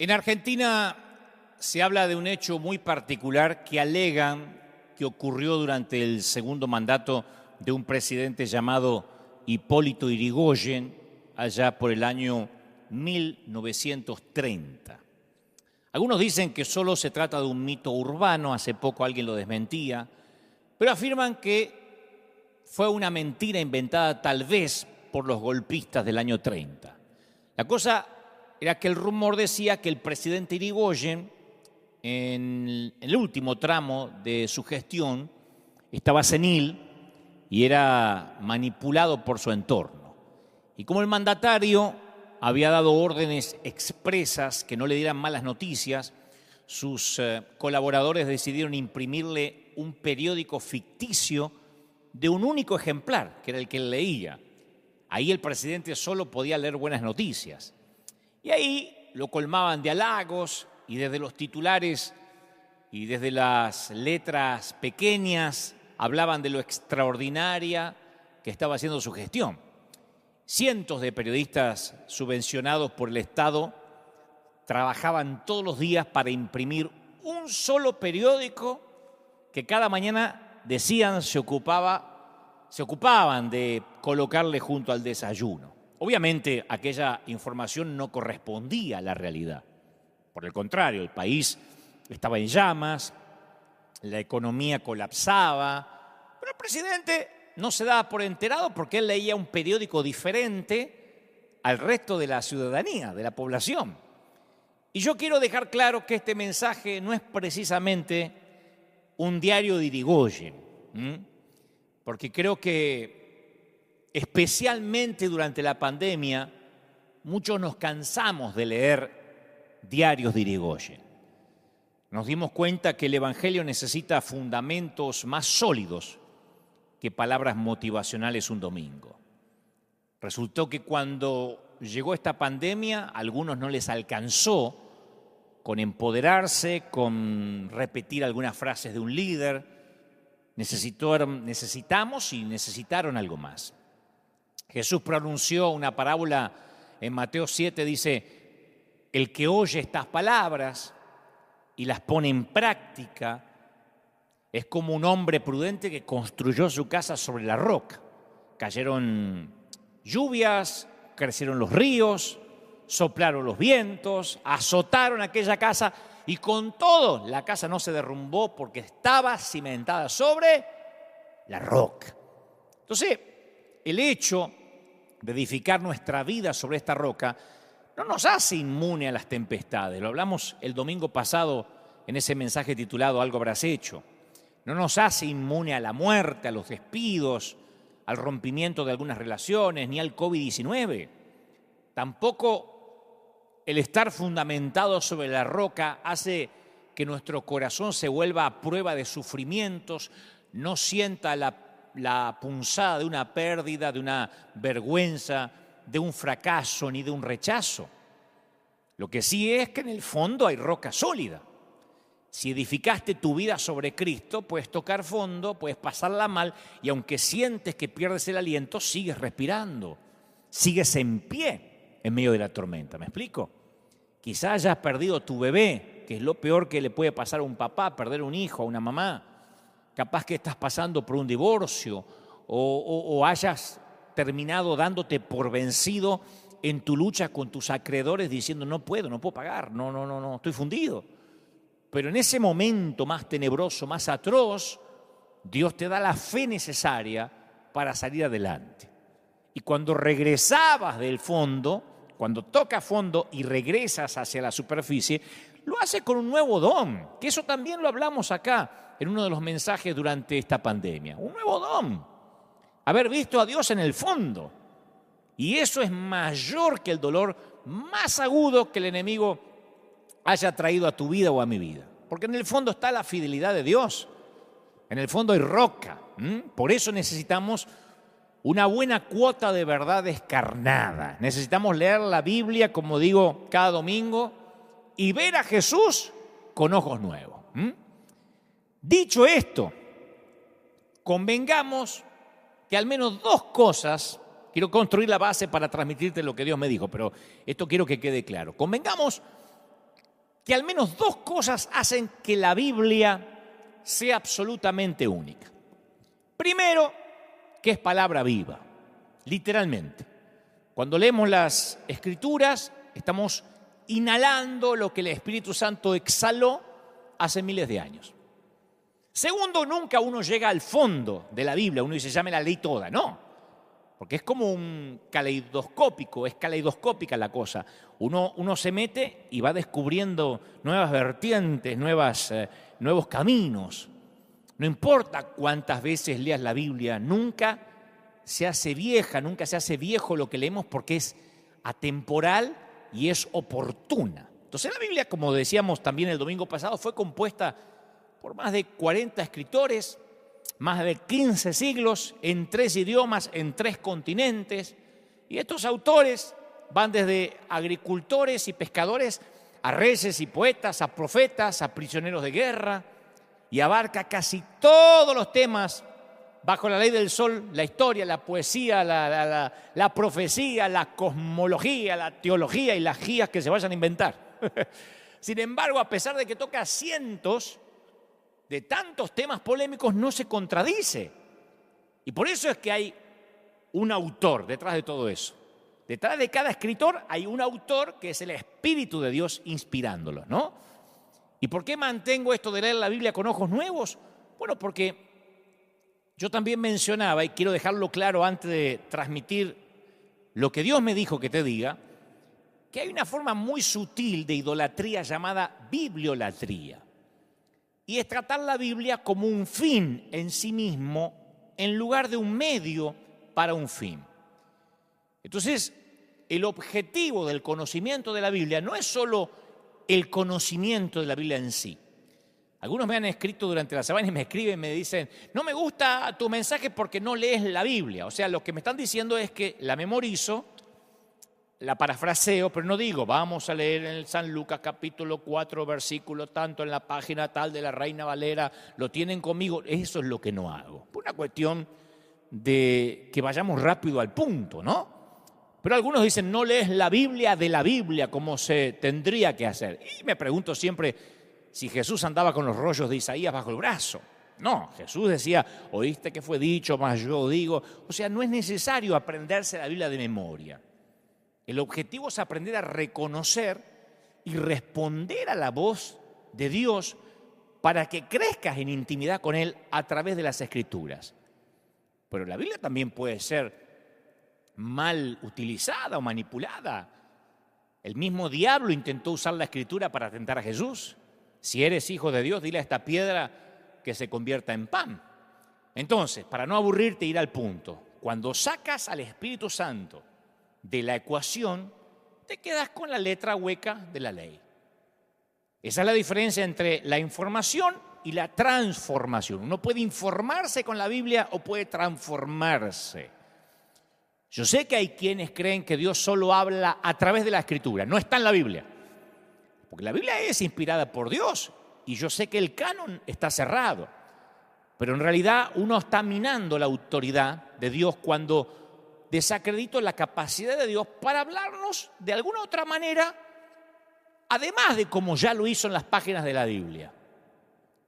En Argentina se habla de un hecho muy particular que alegan que ocurrió durante el segundo mandato de un presidente llamado Hipólito Yrigoyen, allá por el año 1930. Algunos dicen que solo se trata de un mito urbano, hace poco alguien lo desmentía, pero afirman que fue una mentira inventada tal vez por los golpistas del año 30. La cosa era que el rumor decía que el presidente Yrigoyen, en el último tramo de su gestión, estaba senil y era manipulado por su entorno. Y como el mandatario había dado órdenes expresas que no le dieran malas noticias, sus colaboradores decidieron imprimirle un periódico ficticio de un único ejemplar, que era el que él leía. Ahí el presidente solo podía leer buenas noticias. Y ahí lo colmaban de halagos y desde los titulares y desde las letras pequeñas hablaban de lo extraordinaria que estaba haciendo su gestión. Cientos de periodistas subvencionados por el Estado trabajaban todos los días para imprimir un solo periódico que cada mañana decían se ocupaban de colocarle junto al desayuno. Obviamente aquella información no correspondía a la realidad. Por el contrario, el país estaba en llamas, la economía colapsaba, pero el presidente no se daba por enterado porque él leía un periódico diferente al resto de la ciudadanía, de la población. Y yo quiero dejar claro que este mensaje no es precisamente un diario de Yrigoyen, porque creo que especialmente durante la pandemia muchos nos cansamos de leer diarios de Yrigoyen. Nos dimos cuenta que el Evangelio necesita fundamentos más sólidos que palabras motivacionales un domingo. Resultó que cuando llegó esta pandemia, a algunos no les alcanzó con empoderarse, con repetir algunas frases de un líder. Necesitamos y necesitaron algo más. Jesús pronunció una parábola en Mateo 7, dice: el que oye estas palabras y las pone en práctica es como un hombre prudente que construyó su casa sobre la roca. Cayeron lluvias, crecieron los ríos, soplaron los vientos, azotaron aquella casa y con todo la casa no se derrumbó porque estaba cimentada sobre la roca. Entonces, el hecho de edificar nuestra vida sobre esta roca no nos hace inmune a las tempestades. Lo hablamos el domingo pasado en ese mensaje titulado Algo habrás hecho. No nos hace inmune a la muerte, a los despidos, al rompimiento de algunas relaciones, ni al COVID-19. Tampoco el estar fundamentado sobre la roca hace que nuestro corazón se vuelva a prueba de sufrimientos, no sienta la punzada de una pérdida, de una vergüenza, de un fracaso ni de un rechazo. Lo que sí es que en el fondo hay roca sólida. Si edificaste tu vida sobre Cristo, puedes tocar fondo, puedes pasarla mal y aunque sientes que pierdes el aliento, sigues respirando, sigues en pie en medio de la tormenta. ¿Me explico? Quizás hayas perdido tu bebé, que es lo peor que le puede pasar a un papá, perder un hijo, a una mamá. Capaz que estás pasando por un divorcio o hayas terminado dándote por vencido en tu lucha con tus acreedores diciendo no puedo pagar, no, estoy fundido. Pero en ese momento más tenebroso, más atroz, Dios te da la fe necesaria para salir adelante. Y cuando regresabas del fondo, cuando tocas fondo y regresas hacia la superficie, lo hace con un nuevo don, que eso también lo hablamos acá en uno de los mensajes durante esta pandemia. Un nuevo don. Haber visto a Dios en el fondo. Y eso es mayor que el dolor más agudo que el enemigo haya traído a tu vida o a mi vida. Porque en el fondo está la fidelidad de Dios. En el fondo hay roca. Por eso necesitamos una buena cuota de verdad descarnada. Necesitamos leer la Biblia, como digo, cada domingo y ver a Jesús con ojos nuevos. Dicho esto, convengamos que al menos dos cosas, quiero construir la base para transmitirte lo que Dios me dijo, pero esto quiero que quede claro. Convengamos que al menos dos cosas hacen que la Biblia sea absolutamente única. Primero, que es palabra viva, literalmente. Cuando leemos las Escrituras, estamos inhalando lo que el Espíritu Santo exhaló hace miles de años. Segundo, nunca uno llega al fondo de la Biblia, uno dice, llame la ley toda, no. Porque es como un caleidoscópico, es caleidoscópica la cosa. Uno se mete y va descubriendo nuevas vertientes, nuevos caminos. No importa cuántas veces leas la Biblia, nunca se hace vieja, nunca se hace viejo lo que leemos porque es atemporal y es oportuna. Entonces la Biblia, como decíamos también el domingo pasado, fue compuesta por más de 40 escritores, más de 15 siglos, en 3 idiomas, en 3 continentes. Y estos autores van desde agricultores y pescadores a reyes y poetas, a profetas, a prisioneros de guerra, y abarca casi todos los temas bajo la ley del sol: la historia, la poesía, la profecía, la cosmología, la teología y las guías que se vayan a inventar. Sin embargo, a pesar de que toca cientos de tantos temas polémicos, no se contradice. Y por eso es que hay un autor detrás de todo eso. Detrás de cada escritor hay un autor que es el Espíritu de Dios inspirándolo, ¿no? ¿Y por qué mantengo esto de leer la Biblia con ojos nuevos? Bueno, porque yo también mencionaba, y quiero dejarlo claro antes de transmitir lo que Dios me dijo que te diga, que hay una forma muy sutil de idolatría llamada bibliolatría. Y es tratar la Biblia como un fin en sí mismo en lugar de un medio para un fin. Entonces, el objetivo del conocimiento de la Biblia no es solo el conocimiento de la Biblia en sí. Algunos me han escrito durante la semana y me escriben y me dicen, no me gusta tu mensaje porque no lees la Biblia. O sea, lo que me están diciendo es que la memorizo, la parafraseo, pero no digo, vamos a leer en el San Lucas capítulo 4, versículo tanto en la página tal de la Reina Valera, lo tienen conmigo. Eso es lo que no hago. Por una cuestión de que vayamos rápido al punto, ¿no? Pero algunos dicen, no lees la Biblia de la Biblia como se tendría que hacer. Y me pregunto siempre si Jesús andaba con los rollos de Isaías bajo el brazo. No, Jesús decía, oíste que fue dicho, mas yo digo. O sea, no es necesario aprenderse la Biblia de memoria. El objetivo es aprender a reconocer y responder a la voz de Dios para que crezcas en intimidad con Él a través de las Escrituras. Pero la Biblia también puede ser mal utilizada o manipulada. El mismo diablo intentó usar la Escritura para tentar a Jesús. Si eres hijo de Dios, dile a esta piedra que se convierta en pan. Entonces, para no aburrirte, ir al punto. Cuando sacas al Espíritu Santo de la ecuación, te quedas con la letra hueca de la ley. Esa es la diferencia entre la información y la transformación. Uno puede informarse con la Biblia o puede transformarse. Yo sé que hay quienes creen que Dios solo habla a través de la Escritura, no está en la Biblia. Porque la Biblia es inspirada por Dios y yo sé que el canon está cerrado. Pero en realidad uno está minando la autoridad de Dios cuando desacredito la capacidad de Dios para hablarnos de alguna otra manera, además de como ya lo hizo en las páginas de la Biblia.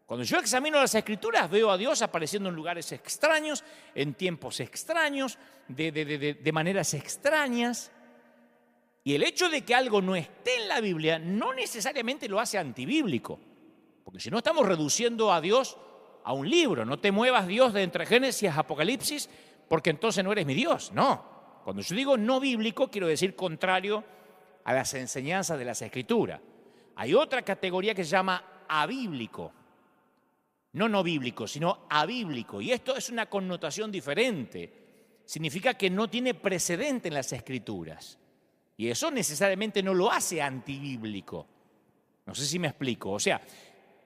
Cuando yo examino las Escrituras, veo a Dios apareciendo en lugares extraños, en tiempos extraños, de maneras extrañas. Y el hecho de que algo no esté en la Biblia no necesariamente lo hace antibíblico. Porque si no, estamos reduciendo a Dios a un libro. No te muevas, Dios, de entre Génesis a Apocalipsis, porque entonces no eres mi Dios. No. Cuando yo digo no bíblico, quiero decir contrario a las enseñanzas de las Escrituras. Hay otra categoría que se llama abíblico. No bíblico, sino abíblico. Y esto es una connotación diferente. Significa que no tiene precedente en las Escrituras. Y eso necesariamente no lo hace antibíblico. No sé si me explico. O sea,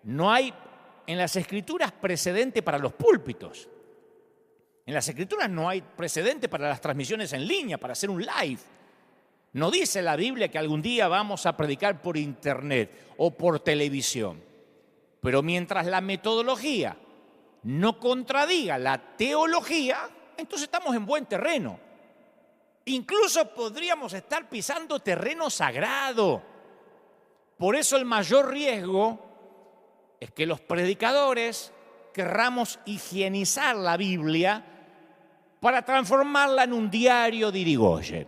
no hay en las Escrituras precedente para los púlpitos. En las Escrituras no hay precedente para las transmisiones en línea, para hacer un live. No dice la Biblia que algún día vamos a predicar por internet o por televisión. Pero mientras la metodología no contradiga la teología, entonces estamos en buen terreno. Incluso podríamos estar pisando terreno sagrado. Por eso el mayor riesgo es que los predicadores querramos higienizar la Biblia para transformarla en un diario de Irigoyen.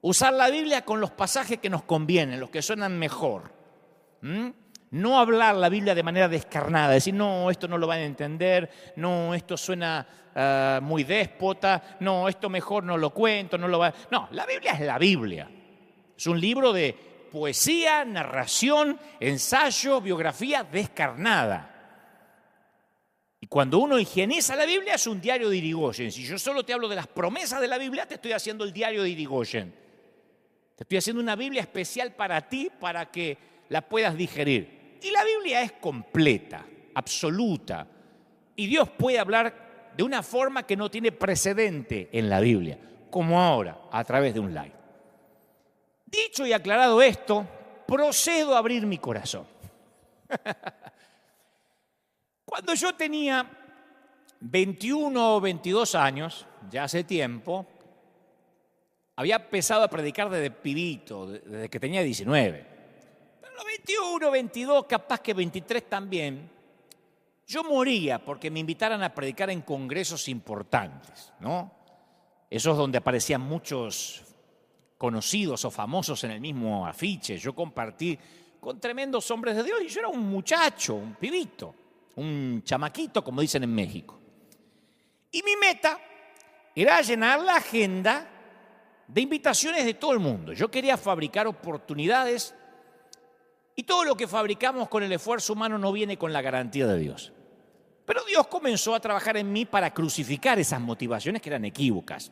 Usar la Biblia con los pasajes que nos convienen, los que suenan mejor. No hablar la Biblia de manera descarnada, decir, no, esto no lo van a entender, no, esto suena muy déspota, no, esto mejor no lo cuento, no lo va. No, la Biblia es la Biblia. Es un libro de poesía, narración, ensayo, biografía descarnada. Y cuando uno higieniza la Biblia es un diario de Irigoyen. Si yo solo te hablo de las promesas de la Biblia, te estoy haciendo el diario de Irigoyen. Te estoy haciendo una Biblia especial para ti, para que la puedas digerir. Y la Biblia es completa, absoluta. Y Dios puede hablar de una forma que no tiene precedente en la Biblia, como ahora, a través de un live. Dicho y aclarado esto, procedo a abrir mi corazón. Cuando yo tenía 21 o 22 años, ya hace tiempo, había empezado a predicar desde pibito, desde que tenía 19. Pero a los 21, 22, capaz que 23 también, yo moría porque me invitaran a predicar en congresos importantes, ¿no? Esos donde aparecían muchos conocidos o famosos en el mismo afiche. Yo compartí con tremendos hombres de Dios y yo era un muchacho, un pibito, un chamaquito, como dicen en México. Y mi meta era llenar la agenda de invitaciones de todo el mundo. Yo quería fabricar oportunidades y todo lo que fabricamos con el esfuerzo humano no viene con la garantía de Dios. Pero Dios comenzó a trabajar en mí para crucificar esas motivaciones que eran equívocas.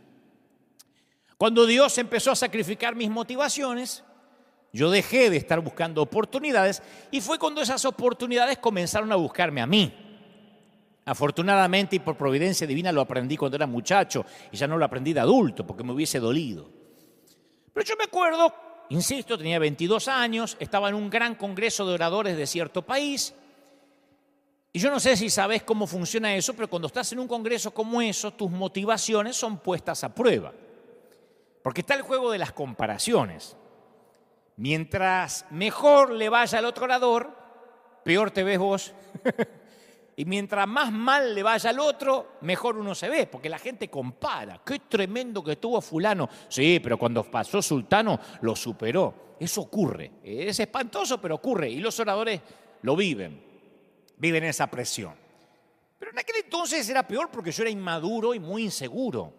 Cuando Dios empezó a sacrificar mis motivaciones, yo dejé de estar buscando oportunidades y fue cuando esas oportunidades comenzaron a buscarme a mí. Afortunadamente y por providencia divina lo aprendí cuando era muchacho y ya no lo aprendí de adulto porque me hubiese dolido. Pero yo me acuerdo, insisto, tenía 22 años, estaba en un gran congreso de oradores de cierto país y yo no sé si sabes cómo funciona eso, pero cuando estás en un congreso como eso, tus motivaciones son puestas a prueba. Porque está el juego de las comparaciones. Mientras mejor le vaya al otro orador, peor te ves vos. Y mientras más mal le vaya al otro, mejor uno se ve, porque la gente compara. ¡Qué tremendo que estuvo fulano! Sí, pero cuando pasó sultano, lo superó. Eso ocurre. Es espantoso, pero ocurre. Y los oradores lo viven esa presión. Pero en aquel entonces era peor porque yo era inmaduro y muy inseguro.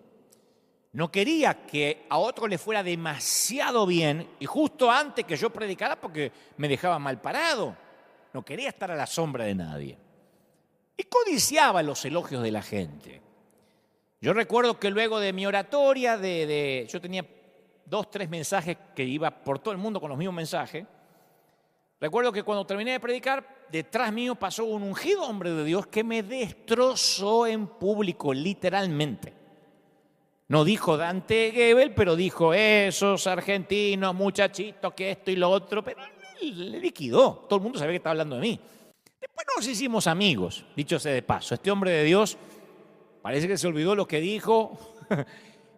No quería que a otro le fuera demasiado bien y justo antes que yo predicara porque me dejaba mal parado. No quería estar a la sombra de nadie. Y codiciaba los elogios de la gente. Yo recuerdo que luego de mi oratoria, yo tenía 2, 3 mensajes que iba por todo el mundo con los mismos mensajes. Recuerdo que cuando terminé de predicar, detrás mío pasó un ungido hombre de Dios que me destrozó en público, literalmente. No dijo Dante Gebel, pero dijo esos argentinos, muchachitos, que esto y lo otro, pero le liquidó. Todo el mundo sabía que estaba hablando de mí. Después nos hicimos amigos, dicho sea de paso. Este hombre de Dios parece que se olvidó lo que dijo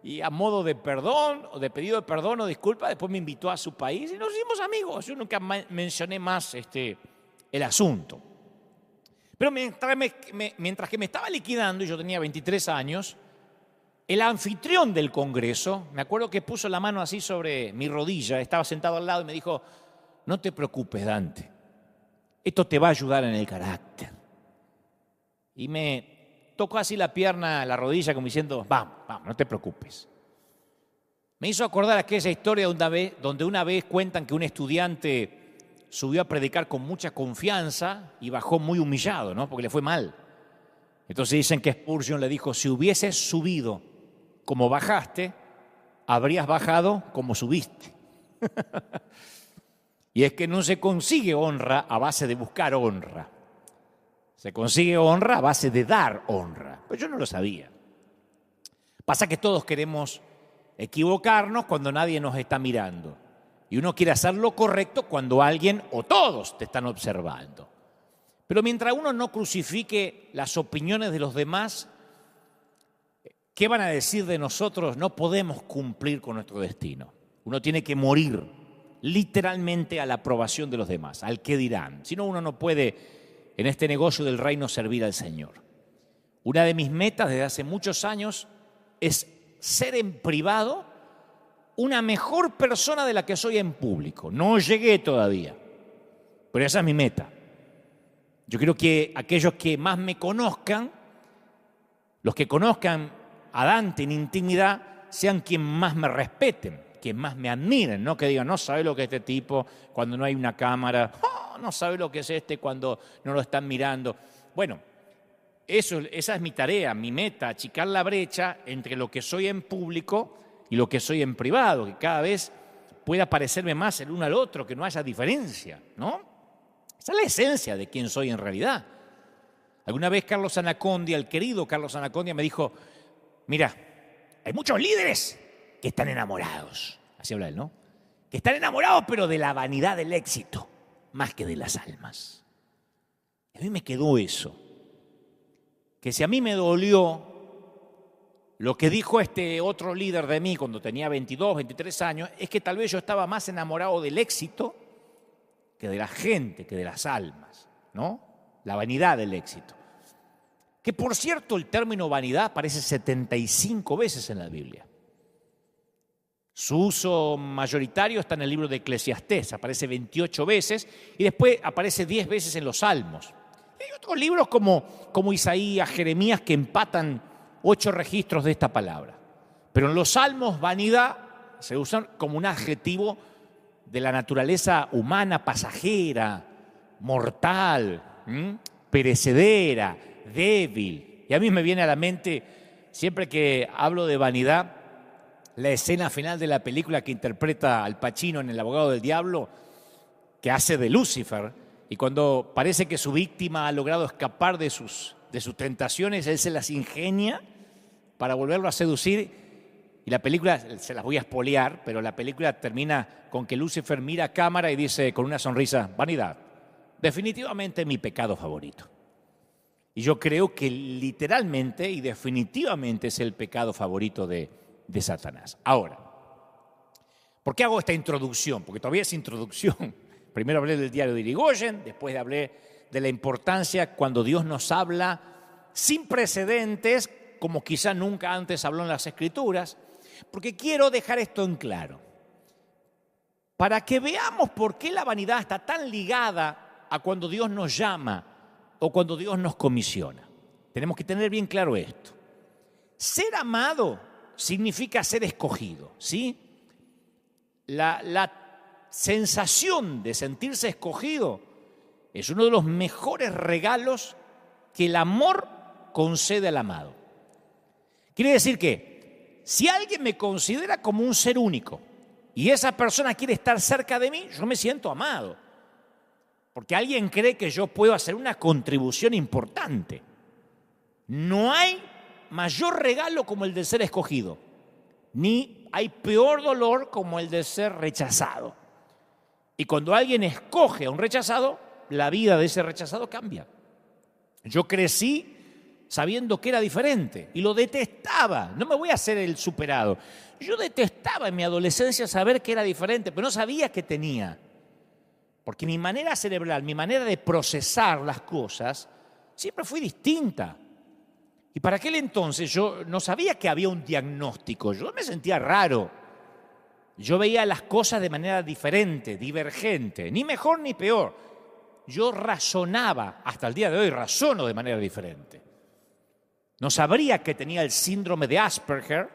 y a modo de perdón, o de pedido de perdón o disculpa, después me invitó a su país y nos hicimos amigos. Yo nunca mencioné más el asunto. Pero mientras que me estaba liquidando, y yo tenía 23 años, el anfitrión del congreso, me acuerdo que puso la mano así sobre mi rodilla, estaba sentado al lado y me dijo, no te preocupes, Dante, esto te va a ayudar en el carácter. Y me tocó así la pierna, la rodilla, como diciendo, vamos, no te preocupes. Me hizo acordar aquella historia donde una vez cuentan que un estudiante subió a predicar con mucha confianza y bajó muy humillado, ¿no? Porque le fue mal. Entonces dicen que Spurgeon le dijo, si hubieses subido como bajaste, habrías bajado como subiste. Y es que no se consigue honra a base de buscar honra. Se consigue honra a base de dar honra. Pero yo no lo sabía. Pasa que todos queremos equivocarnos cuando nadie nos está mirando. Y uno quiere hacer lo correcto cuando alguien o todos te están observando. Pero mientras uno no crucifique las opiniones de los demás, ¿qué van a decir de nosotros? No podemos cumplir con nuestro destino. Uno tiene que morir literalmente a la aprobación de los demás, al qué dirán. Si no, uno no puede en este negocio del reino servir al Señor. Una de mis metas desde hace muchos años es ser en privado una mejor persona de la que soy en público. No llegué todavía, pero esa es mi meta. Yo quiero que aquellos que más me conozcan, los que conozcan a Dante en intimidad, sean quien más me respeten, quien más me admiren, no que digan, no sabe lo que es este tipo cuando no hay una cámara, oh, no sabe lo que es este cuando no lo están mirando. Bueno, esa es mi tarea, mi meta, achicar la brecha entre lo que soy en público y lo que soy en privado, que cada vez pueda parecerme más el uno al otro, que no haya diferencia, ¿no? Esa es la esencia de quién soy en realidad. Alguna vez Carlos Anacondia, el querido Carlos Anacondia, me dijo, mira, hay muchos líderes que están enamorados, así habla él, ¿no? Que están enamorados pero de la vanidad del éxito, más que de las almas. Y a mí me quedó eso, que si a mí me dolió lo que dijo este otro líder de mí cuando tenía 22, 23 años, es que tal vez yo estaba más enamorado del éxito que de la gente, que de las almas, ¿no? La vanidad del éxito. Que por cierto, el término vanidad aparece 75 veces en la Biblia. Su uso mayoritario está en el libro de Eclesiastés, aparece 28 veces y después aparece 10 veces en los Salmos. Y hay otros libros como Isaías, Jeremías, que empatan 8 registros de esta palabra. Pero en los Salmos, vanidad se usa como un adjetivo de la naturaleza humana, pasajera, mortal, perecedera, débil. Y a mí me viene a la mente, siempre que hablo de vanidad, la escena final de la película que interpreta Al Pacino en El abogado del diablo, que hace de Lucifer, y cuando parece que su víctima ha logrado escapar de sus tentaciones, él se las ingenia para volverlo a seducir. Y la película, se las voy a espolear, pero la película termina con que Lucifer mira a cámara y dice con una sonrisa, vanidad, definitivamente mi pecado favorito. Y yo creo que literalmente y definitivamente es el pecado favorito de Satanás. Ahora, ¿por qué hago esta introducción? Porque todavía es introducción. Primero hablé del diario de Irigoyen, después hablé de la importancia cuando Dios nos habla sin precedentes, como quizá nunca antes habló en las Escrituras, porque quiero dejar esto en claro, para que veamos por qué la vanidad está tan ligada a cuando Dios nos llama o cuando Dios nos comisiona. Tenemos que tener bien claro esto. Ser amado significa ser escogido, ¿sí? La sensación de sentirse escogido es uno de los mejores regalos que el amor concede al amado. Quiere decir que si alguien me considera como un ser único y esa persona quiere estar cerca de mí, yo me siento amado. Porque alguien cree que yo puedo hacer una contribución importante. No hay mayor regalo como el de ser escogido, ni hay peor dolor como el de ser rechazado. Y cuando alguien escoge a un rechazado, la vida de ese rechazado cambia. Yo crecí sabiendo que era diferente y lo detestaba. No me voy a hacer el superado. Yo detestaba en mi adolescencia saber que era diferente, pero no sabía qué tenía. Porque mi manera cerebral, mi manera de procesar las cosas, siempre fue distinta. Y para aquel entonces yo no sabía que había un diagnóstico. Yo me sentía raro. Yo veía las cosas de manera diferente, divergente, ni mejor ni peor. Yo razonaba, hasta el día de hoy razono de manera diferente. No sabría que tenía el síndrome de Asperger,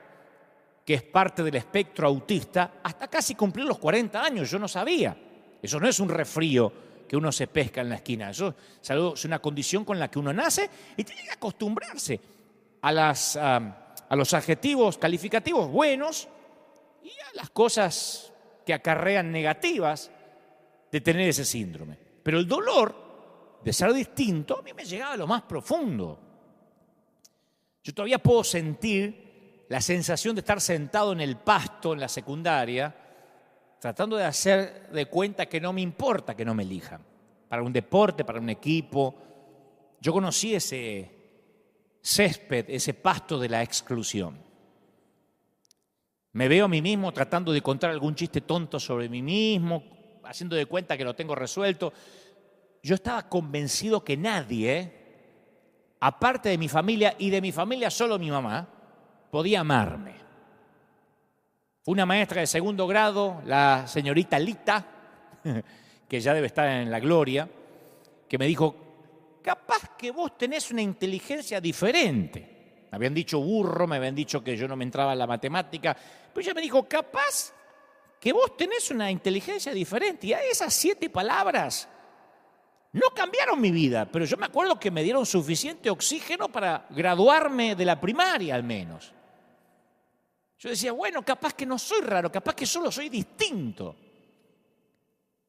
que es parte del espectro autista, hasta casi cumplir los 40 años. Yo no sabía. Eso no es un resfrío que uno se pesca en la esquina. Eso es una condición con la que uno nace y tiene que acostumbrarse a los adjetivos calificativos buenos y a las cosas que acarrean negativas de tener ese síndrome. Pero el dolor de ser distinto a mí me llegaba a lo más profundo. Yo todavía puedo sentir la sensación de estar sentado en el pasto en la secundaria, tratando de hacer de cuenta que no me importa que no me elijan. Para un deporte, para un equipo. Yo conocí ese césped, ese pasto de la exclusión. Me veo a mí mismo tratando de contar algún chiste tonto sobre mí mismo, haciendo de cuenta que lo tengo resuelto. Yo estaba convencido que nadie, aparte de mi familia, y de mi familia solo mi mamá, podía amarme. Fue una maestra de segundo grado, la señorita Lita, que ya debe estar en la gloria, que me dijo, capaz que vos tenés una inteligencia diferente. Me habían dicho burro, me habían dicho que yo no me entraba en la matemática, pero ella me dijo, capaz que vos tenés una inteligencia diferente. Y a esas 7 palabras no cambiaron mi vida, pero yo me acuerdo que me dieron suficiente oxígeno para graduarme de la primaria al menos. Yo decía, bueno, capaz que no soy raro, capaz que solo soy distinto.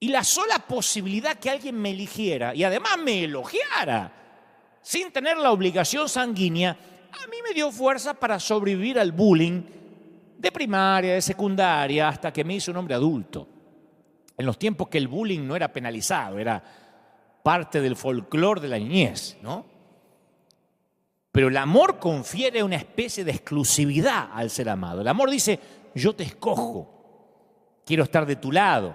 Y la sola posibilidad que alguien me eligiera y además me elogiara, sin tener la obligación sanguínea, a mí me dio fuerza para sobrevivir al bullying de primaria, de secundaria, hasta que me hice un hombre adulto. En los tiempos que el bullying no era penalizado, era parte del folclore de la niñez, ¿no? Pero el amor confiere una especie de exclusividad al ser amado. El amor dice, yo te escojo, quiero estar de tu lado.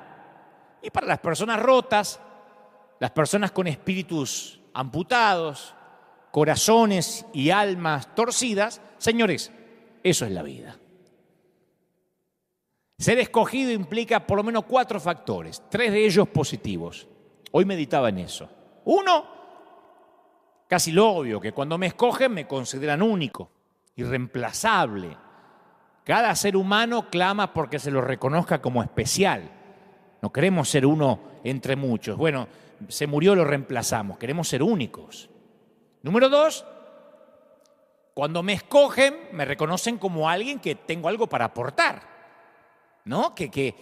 Y para las personas rotas, las personas con espíritus amputados, corazones y almas torcidas, señores, eso es la vida. Ser escogido implica por lo menos 4 factores, 3 de ellos positivos. Hoy meditaba en eso. 1, casi lo obvio, que cuando me escogen me consideran único, irreemplazable. Cada ser humano clama porque se lo reconozca como especial. No queremos ser uno entre muchos. Bueno, se murió, lo reemplazamos. Queremos ser únicos. Número 2, cuando me escogen, me reconocen como alguien que tengo algo para aportar, ¿no? Que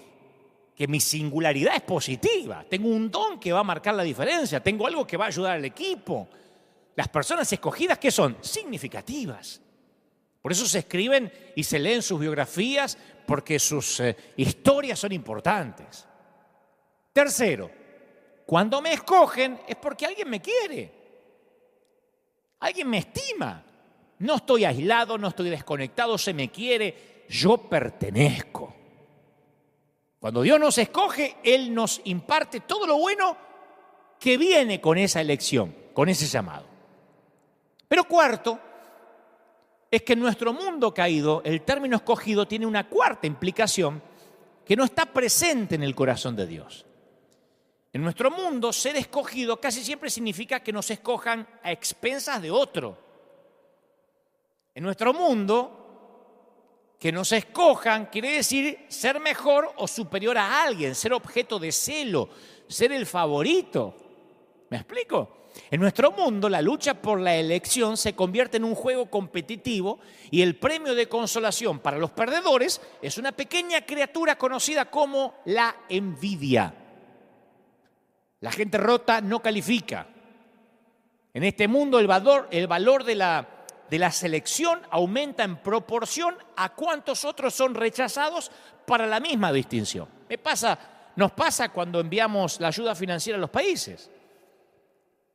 mi singularidad es positiva. Tengo un don que va a marcar la diferencia. Tengo algo que va a ayudar al equipo. Las personas escogidas, ¿qué son? Significativas. Por eso se escriben y se leen sus biografías, porque sus historias son importantes. Tercero, cuando me escogen es porque alguien me quiere. Alguien me estima. No estoy aislado, no estoy desconectado, se me quiere, yo pertenezco. Cuando Dios nos escoge, Él nos imparte todo lo bueno que viene con esa elección, con ese llamado. Pero cuarto, es que en nuestro mundo caído, el término escogido tiene una cuarta implicación que no está presente en el corazón de Dios. En nuestro mundo, ser escogido casi siempre significa que nos escojan a expensas de otro. En nuestro mundo, que nos escojan quiere decir ser mejor o superior a alguien, ser objeto de celo, ser el favorito. ¿Me explico? En nuestro mundo, la lucha por la elección se convierte en un juego competitivo y el premio de consolación para los perdedores es una pequeña criatura conocida como la envidia. La gente rota no califica. En este mundo el valor de la selección aumenta en proporción a cuántos otros son rechazados para la misma distinción. Nos pasa cuando enviamos la ayuda financiera a los países.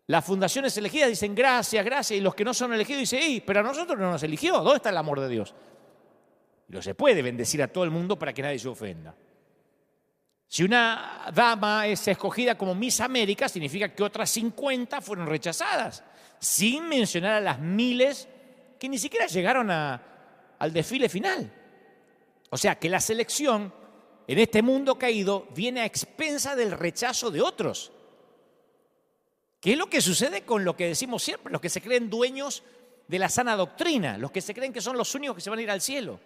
Las fundaciones elegidas dicen gracias, gracias, y los que no son elegidos dicen, pero a nosotros no nos eligió, ¿dónde está el amor de Dios? Y no se puede bendecir a todo el mundo para que nadie se ofenda. Si una dama es escogida como Miss América, significa que otras 50 fueron rechazadas, sin mencionar a las miles que ni siquiera llegaron al desfile final. O sea, que la selección en este mundo caído viene a expensa del rechazo de otros. ¿Qué es lo que sucede con lo que decimos siempre? Los que se creen dueños de la sana doctrina, los que se creen que son los únicos que se van a ir al cielo.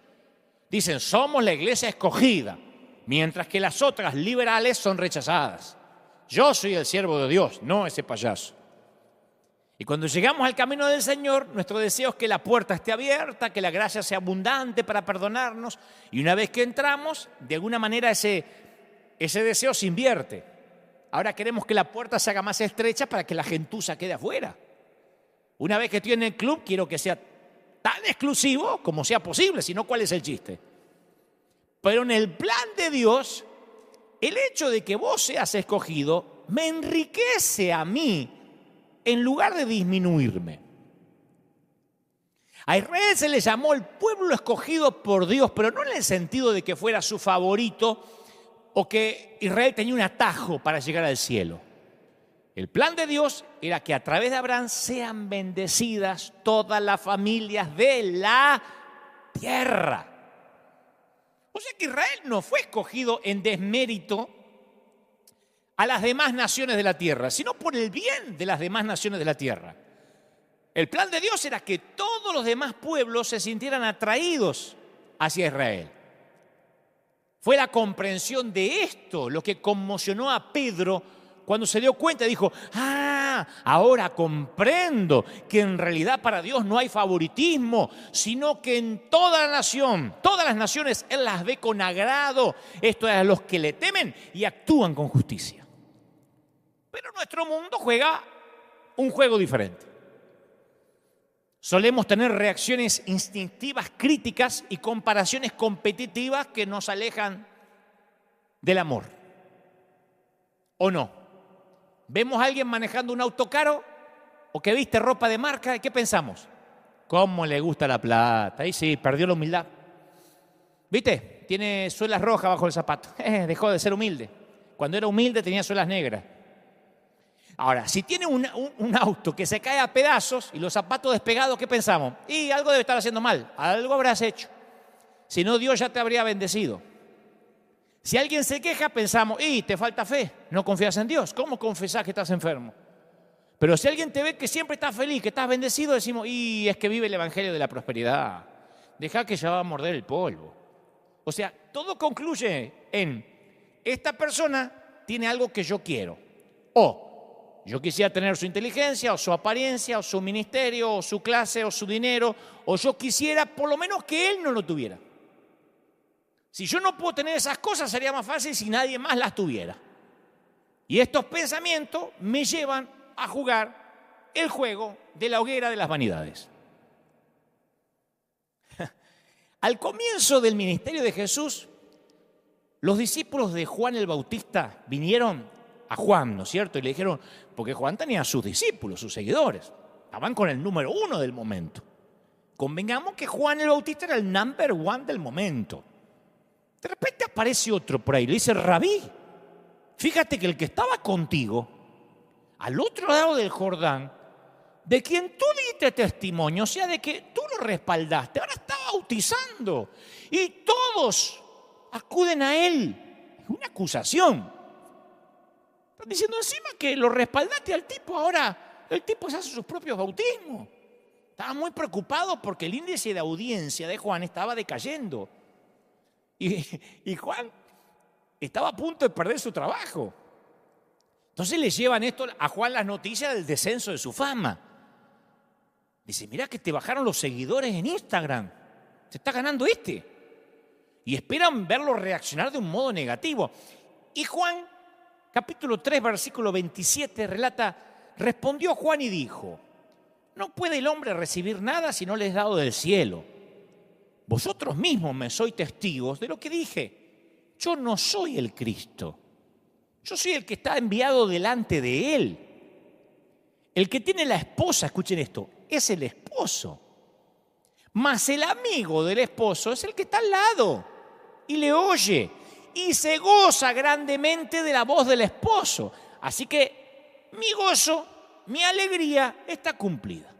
Dicen, somos la iglesia escogida, mientras que las otras liberales son rechazadas. Yo soy el siervo de Dios, no ese payaso. Y cuando llegamos al camino del Señor, nuestro deseo es que la puerta esté abierta, que la gracia sea abundante para perdonarnos. Y una vez que entramos, de alguna manera ese deseo se invierte. Ahora queremos que la puerta se haga más estrecha para que la gentuza quede afuera. Una vez que estoy en el club, quiero que sea tan exclusivo como sea posible, si no, ¿cuál es el chiste? Pero en el plan de Dios, el hecho de que vos seas escogido me enriquece a mí en lugar de disminuirme. A Israel se le llamó el pueblo escogido por Dios, pero no en el sentido de que fuera su favorito o que Israel tenía un atajo para llegar al cielo. El plan de Dios era que a través de Abraham sean bendecidas todas las familias de la tierra. O sea que Israel no fue escogido en desmérito a las demás naciones de la tierra, sino por el bien de las demás naciones de la tierra. El plan de Dios era que todos los demás pueblos se sintieran atraídos hacia Israel. Fue la comprensión de esto lo que conmocionó a Pedro cuando se dio cuenta. Dijo, ahora comprendo que en realidad para Dios no hay favoritismo, sino que en toda la nación, todas las naciones, Él las ve con agrado. Esto es a los que le temen y actúan con justicia. Pero nuestro mundo juega un juego diferente. Solemos tener reacciones instintivas, críticas y comparaciones competitivas que nos alejan del amor. ¿O no? Vemos a alguien manejando un auto caro o que viste ropa de marca, ¿y qué pensamos? ¿Cómo le gusta la plata? Ahí sí, perdió la humildad. ¿Viste? Tiene suelas rojas bajo el zapato. Dejó de ser humilde. Cuando era humilde tenía suelas negras. Ahora, si tiene un auto que se cae a pedazos y los zapatos despegados, ¿qué pensamos? Y algo debe estar haciendo mal, algo habrás hecho. Si no, Dios ya te habría bendecido. Si alguien se queja, pensamos, te falta fe, no confías en Dios. ¿Cómo confesás que estás enfermo? Pero si alguien te ve que siempre estás feliz, que estás bendecido, decimos, es que vive el evangelio de la prosperidad. Deja que ya va a morder el polvo. O sea, todo concluye en, esta persona tiene algo que yo quiero. O yo quisiera tener su inteligencia, o su apariencia, o su ministerio, o su clase, o su dinero, o yo quisiera por lo menos que él no lo tuviera. Si yo no puedo tener esas cosas, sería más fácil si nadie más las tuviera. Y estos pensamientos me llevan a jugar el juego de la hoguera de las vanidades. Al comienzo del ministerio de Jesús, los discípulos de Juan el Bautista vinieron a Juan, ¿no es cierto? Y le dijeron, porque Juan tenía a sus discípulos, sus seguidores, estaban con el número 1 del momento. Convengamos que Juan el Bautista era el number 1 del momento. De repente aparece otro por ahí, le dice, Rabí, fíjate que el que estaba contigo, al otro lado del Jordán, de quien tú diste testimonio, o sea, de que tú lo respaldaste, ahora está bautizando. Y todos acuden a él. Es una acusación. Están diciendo encima que lo respaldaste al tipo, ahora el tipo se hace sus propios bautismos. Estaba muy preocupado porque el índice de audiencia de Juan estaba decayendo. Y Juan estaba a punto de perder su trabajo. Entonces le llevan esto a Juan las noticias del descenso de su fama. Dice, mirá que te bajaron los seguidores en Instagram. Se está ganando este. Y esperan verlo reaccionar de un modo negativo. Y Juan, capítulo 3, versículo 27, relata, respondió Juan y dijo, no puede el hombre recibir nada si no le es dado del cielo. Vosotros mismos me sois testigos de lo que dije. Yo no soy el Cristo. Yo soy el que está enviado delante de él. El que tiene la esposa, escuchen esto, es el esposo. Mas el amigo del esposo es el que está al lado y le oye y se goza grandemente de la voz del esposo. Así que mi gozo, mi alegría está cumplida.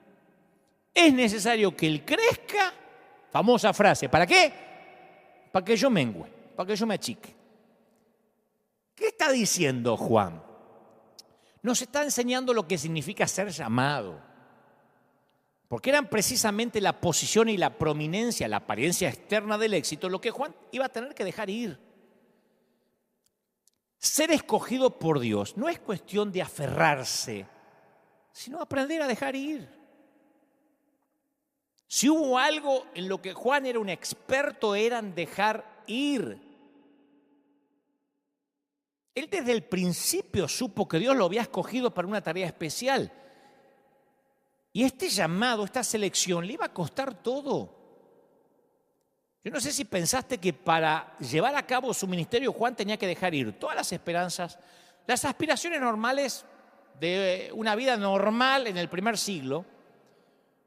Es necesario que él crezca, famosa frase, ¿para qué? Para que yo mengüe, para que yo me achique. ¿Qué está diciendo Juan? Nos está enseñando lo que significa ser llamado. Porque eran precisamente la posición y la prominencia, la apariencia externa del éxito, lo que Juan iba a tener que dejar ir. Ser escogido por Dios no es cuestión de aferrarse, sino aprender a dejar ir. Si hubo algo en lo que Juan era un experto, era en dejar ir. Él desde el principio supo que Dios lo había escogido para una tarea especial. Y este llamado, esta selección, le iba a costar todo. Yo no sé si pensaste que para llevar a cabo su ministerio Juan tenía que dejar ir todas las esperanzas, las aspiraciones normales de una vida normal en el primer siglo.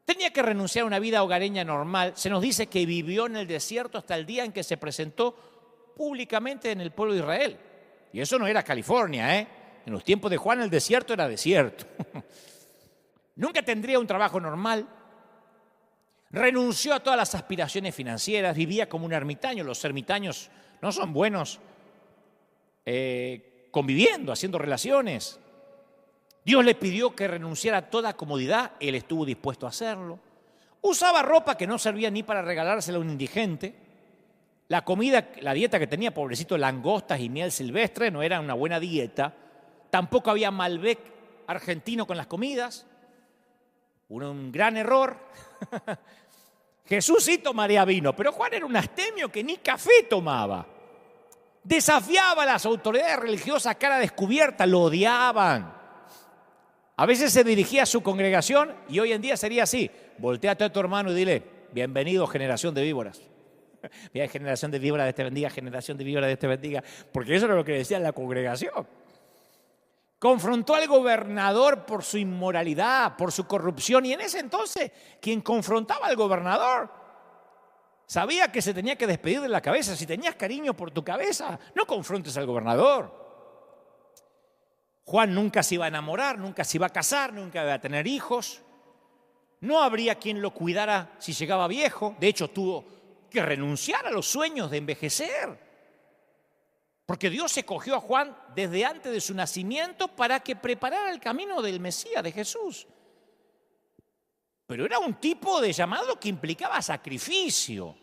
Tenía que renunciar a una vida hogareña normal. Se nos dice que vivió en el desierto hasta el día en que se presentó públicamente en el pueblo de Israel. Y eso no era California, ¿eh? En los tiempos de Juan el desierto era desierto. Nunca tendría un trabajo normal. Renunció a todas las aspiraciones financieras, vivía como un ermitaño. Los ermitaños no son buenos conviviendo, haciendo relaciones. Dios le pidió que renunciara a toda comodidad, él estuvo dispuesto a hacerlo. Usaba ropa que no servía ni para regalársela a un indigente. La comida, la dieta que tenía, pobrecito, langostas y miel silvestre, no era una buena dieta. Tampoco había Malbec argentino con las comidas. Un gran error. Jesús sí tomaría vino, pero Juan era un astemio que ni café tomaba. Desafiaba a las autoridades religiosas a cara descubierta, lo odiaban. A veces se dirigía a su congregación y hoy en día sería así. Voltéate a tu hermano y dile, bienvenido generación de víboras. Mira, generación de víboras, Dios te bendiga, generación de víboras, Dios te bendiga. Porque eso era lo que decía la congregación. Confrontó al gobernador por su inmoralidad, por su corrupción. Y en ese entonces, quien confrontaba al gobernador sabía que se tenía que despedir de la cabeza. Si tenías cariño por tu cabeza, no confrontes al gobernador. Juan nunca se iba a enamorar, nunca se iba a casar, nunca iba a tener hijos. No habría quien lo cuidara si llegaba viejo. De hecho, tuvo que renunciar a los sueños de envejecer. Porque Dios escogió a Juan desde antes de su nacimiento para que preparara el camino del Mesías, de Jesús. Pero era un tipo de llamado que implicaba sacrificio,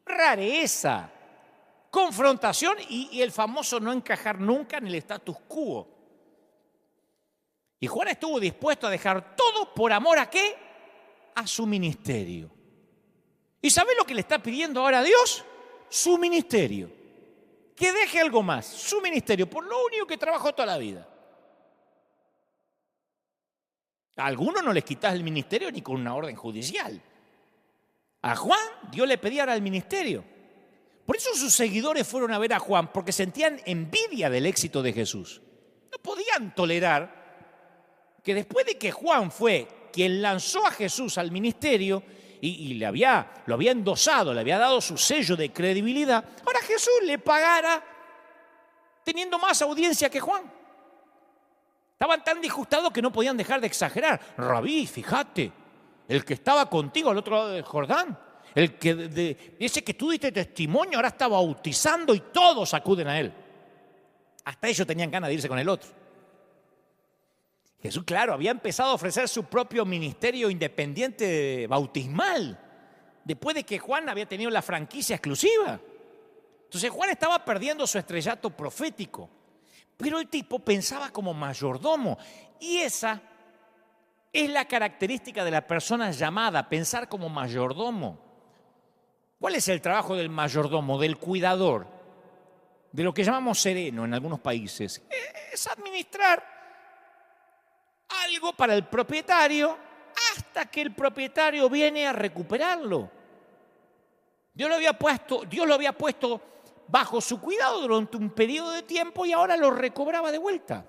rareza, confrontación y el famoso no encajar nunca en el status quo. Y Juan estuvo dispuesto a dejar todo por amor ¿a qué? A su ministerio. ¿Y sabe lo que le está pidiendo ahora a Dios? Su ministerio. Que deje algo más, su ministerio, por lo único que trabajó toda la vida. A algunos no les quitas el ministerio ni con una orden judicial. A Juan Dios le pedía ahora el ministerio. Por eso sus seguidores fueron a ver a Juan, porque sentían envidia del éxito de Jesús. No podían tolerar que después de que Juan fue quien lanzó a Jesús al ministerio y lo había endosado, le había dado su sello de credibilidad, ahora Jesús le pagara teniendo más audiencia que Juan. Estaban tan disgustados que no podían dejar de exagerar. Rabí, fíjate, el que estaba contigo al otro lado del Jordán, ese que tú diste testimonio, ahora está bautizando y todos acuden a él. Hasta ellos tenían ganas de irse con el otro. Jesús, claro, había empezado a ofrecer su propio ministerio independiente bautismal, después de que Juan había tenido la franquicia exclusiva. Entonces Juan estaba perdiendo su estrellato profético, pero el tipo pensaba como mayordomo, y esa es la característica de la persona llamada, pensar como mayordomo. ¿Cuál es el trabajo del mayordomo, del cuidador, de lo que llamamos sereno en algunos países? Es administrar algo para el propietario hasta que el propietario viene a recuperarlo. Dios lo había puesto bajo su cuidado durante un periodo de tiempo y ahora lo recobraba de vuelta.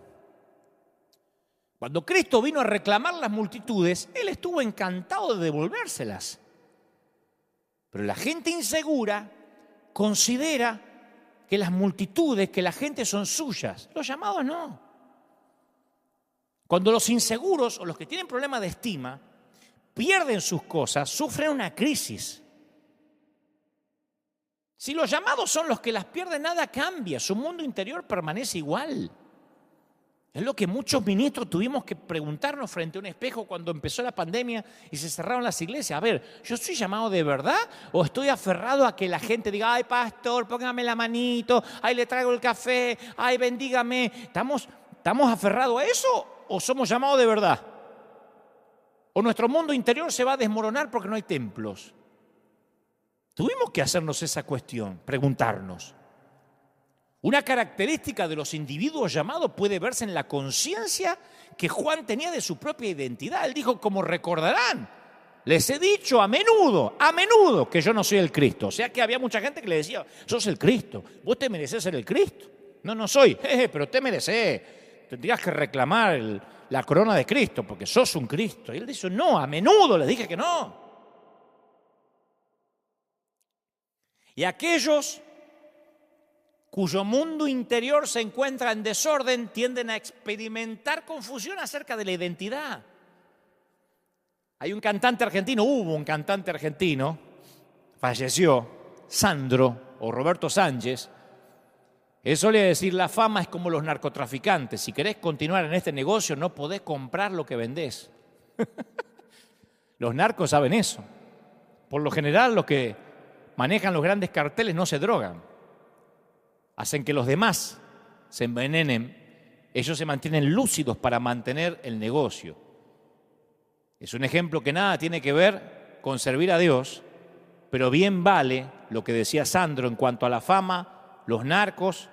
Cuando Cristo vino a reclamar las multitudes, Él estuvo encantado de devolvérselas. Pero la gente insegura considera que las multitudes, que la gente son suyas. Los llamados no. Cuando los inseguros o los que tienen problemas de estima pierden sus cosas, sufren una crisis. Si los llamados son los que las pierden, nada cambia, su mundo interior permanece igual. Es lo que muchos ministros tuvimos que preguntarnos frente a un espejo cuando empezó la pandemia y se cerraron las iglesias. A ver, ¿yo soy llamado de verdad o estoy aferrado a que la gente diga, ay pastor, póngame la manito, ay le traigo el café, ay bendígame? ¿Estamos aferrados a eso o somos llamados de verdad? ¿O nuestro mundo interior se va a desmoronar porque no hay templos? Tuvimos que hacernos esa cuestión, preguntarnos. Una característica de los individuos llamados puede verse en la conciencia que Juan tenía de su propia identidad. Él dijo, como recordarán, les he dicho a menudo que yo no soy el Cristo. O sea que había mucha gente que le decía, sos el Cristo, vos te merecés ser el Cristo. No soy, pero te merecés. Tendrías que reclamar la corona de Cristo, porque sos un Cristo. Y él dice, no, a menudo les dije que no. Y aquellos cuyo mundo interior se encuentra en desorden tienden a experimentar confusión acerca de la identidad. Hay un cantante argentino, hubo un cantante argentino, falleció, Sandro o Roberto Sánchez. Él solía decir, la fama es como los narcotraficantes. Si querés continuar en este negocio, no podés comprar lo que vendés. Los narcos saben eso. Por lo general, los que manejan los grandes carteles no se drogan. Hacen que los demás se envenenen. Ellos se mantienen lúcidos para mantener el negocio. Es un ejemplo que nada tiene que ver con servir a Dios, pero bien vale lo que decía Sandro en cuanto a la fama, los narcos,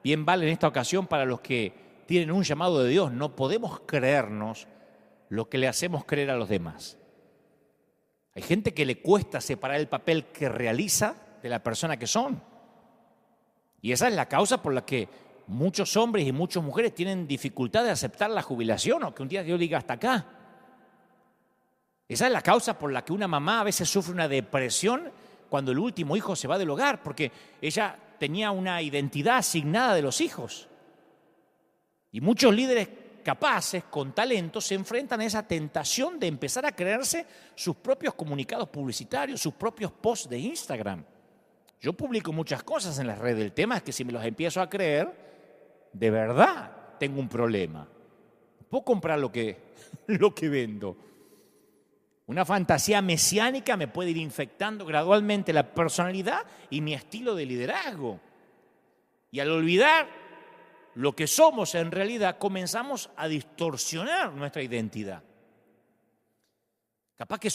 bien vale en esta ocasión para los que tienen un llamado de Dios. No podemos creernos lo que le hacemos creer a los demás. Hay gente que le cuesta separar el papel que realiza de la persona que son. Y esa es la causa por la que muchos hombres y muchas mujeres tienen dificultad de aceptar la jubilación o que un día Dios diga hasta acá. Esa es la causa por la que una mamá a veces sufre una depresión cuando el último hijo se va del hogar, porque ella tenía una identidad asignada de los hijos. Y muchos líderes capaces, con talento, se enfrentan a esa tentación de empezar a creerse sus propios comunicados publicitarios, sus propios posts de Instagram. Yo publico muchas cosas en las redes. El tema es que si me los empiezo a creer, de verdad tengo un problema. Puedo comprar lo que vendo. Una fantasía mesiánica me puede ir infectando gradualmente la personalidad y mi estilo de liderazgo. Y al olvidar lo que somos en realidad, comenzamos a distorsionar nuestra identidad. Capaz que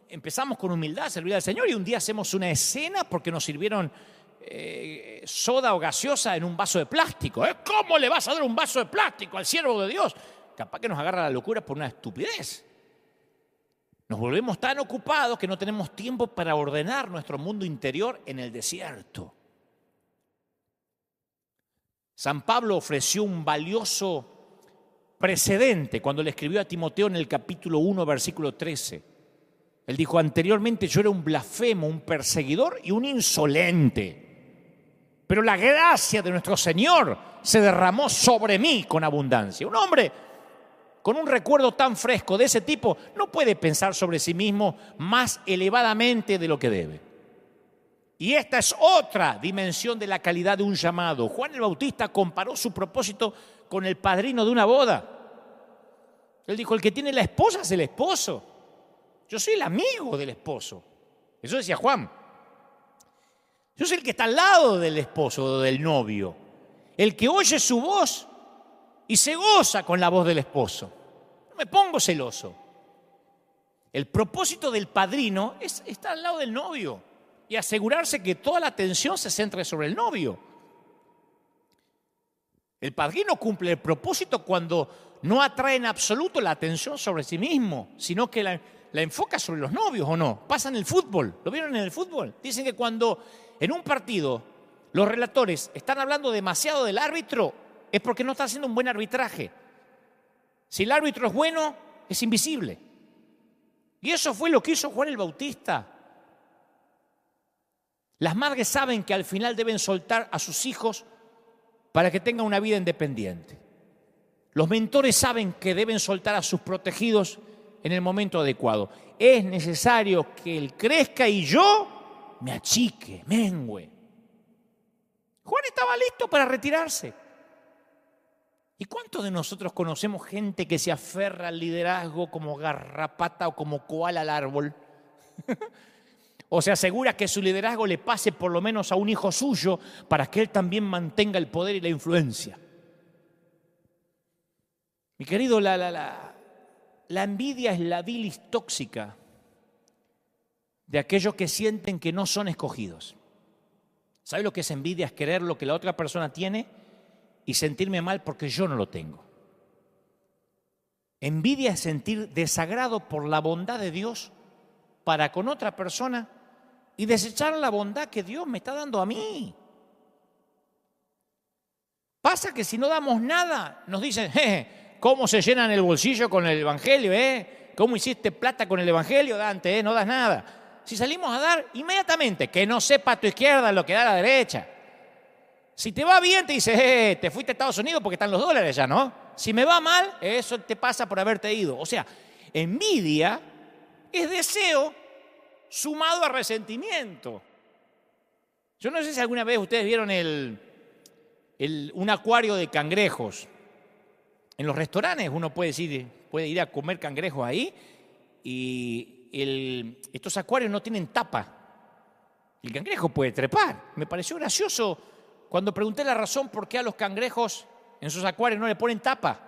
empezamos con humildad a servir al Señor y un día hacemos una escena porque nos sirvieron soda o gaseosa en un vaso de plástico. ¿Cómo le vas a dar un vaso de plástico al siervo de Dios? Capaz que nos agarra la locura por una estupidez. Nos volvemos tan ocupados que no tenemos tiempo para ordenar nuestro mundo interior en el desierto. San Pablo ofreció un valioso precedente cuando le escribió a Timoteo en el capítulo 1, versículo 13. Él dijo, anteriormente yo era un blasfemo, un perseguidor y un insolente. Pero la gracia de nuestro Señor se derramó sobre mí con abundancia. Un hombre con un recuerdo tan fresco de ese tipo no puede pensar sobre sí mismo más elevadamente de lo que debe. Y esta es otra dimensión de la calidad de un llamado. Juan el Bautista comparó su propósito con el padrino de una boda. Él dijo, el que tiene la esposa es el esposo. Yo soy el amigo del esposo. Eso decía Juan. Yo soy el que está al lado del esposo o del novio. El que oye su voz y se goza con la voz del esposo. No me pongo celoso. El propósito del padrino es estar al lado del novio y asegurarse que toda la atención se centre sobre el novio. El padrino cumple el propósito cuando no atrae en absoluto la atención sobre sí mismo, sino que la enfoca sobre los novios, ¿o no? Pasa en el fútbol. ¿Lo vieron en el fútbol? Dicen que cuando en un partido los relatores están hablando demasiado del árbitro, es porque no está haciendo un buen arbitraje. Si el árbitro es bueno, es invisible. Y eso fue lo que hizo Juan el Bautista. Las madres saben que al final deben soltar a sus hijos para que tengan una vida independiente. Los mentores saben que deben soltar a sus protegidos en el momento adecuado. Es necesario que él crezca y yo me achique, mengüe. Juan estaba listo para retirarse. ¿Y cuántos de nosotros conocemos gente que se aferra al liderazgo como garrapata o como koala al árbol? O se asegura que su liderazgo le pase por lo menos a un hijo suyo para que él también mantenga el poder y la influencia. Mi querido, la envidia es la bilis tóxica de aquellos que sienten que no son escogidos. ¿Sabe lo que es envidia? Es querer lo que la otra persona tiene y sentirme mal porque yo no lo tengo. Envidia es sentir desagrado por la bondad de Dios para con otra persona y desechar la bondad que Dios me está dando a mí. Pasa que si no damos nada, nos dicen, cómo se llenan el bolsillo con el Evangelio, ¿Cómo hiciste plata con el Evangelio, Dante? No das nada. Si salimos a dar, inmediatamente, que no sepa a tu izquierda lo que da a la derecha. Si te va bien, te dice, te fuiste a Estados Unidos porque están los dólares ya, ¿no? Si me va mal, eso te pasa por haberte ido. O sea, envidia es deseo sumado a resentimiento. Yo no sé si alguna vez ustedes vieron un acuario de cangrejos. En los restaurantes uno puede ir a comer cangrejos ahí y estos acuarios no tienen tapa. El cangrejo puede trepar. Me pareció gracioso cuando pregunté la razón por qué a los cangrejos en sus acuarios no le ponen tapa.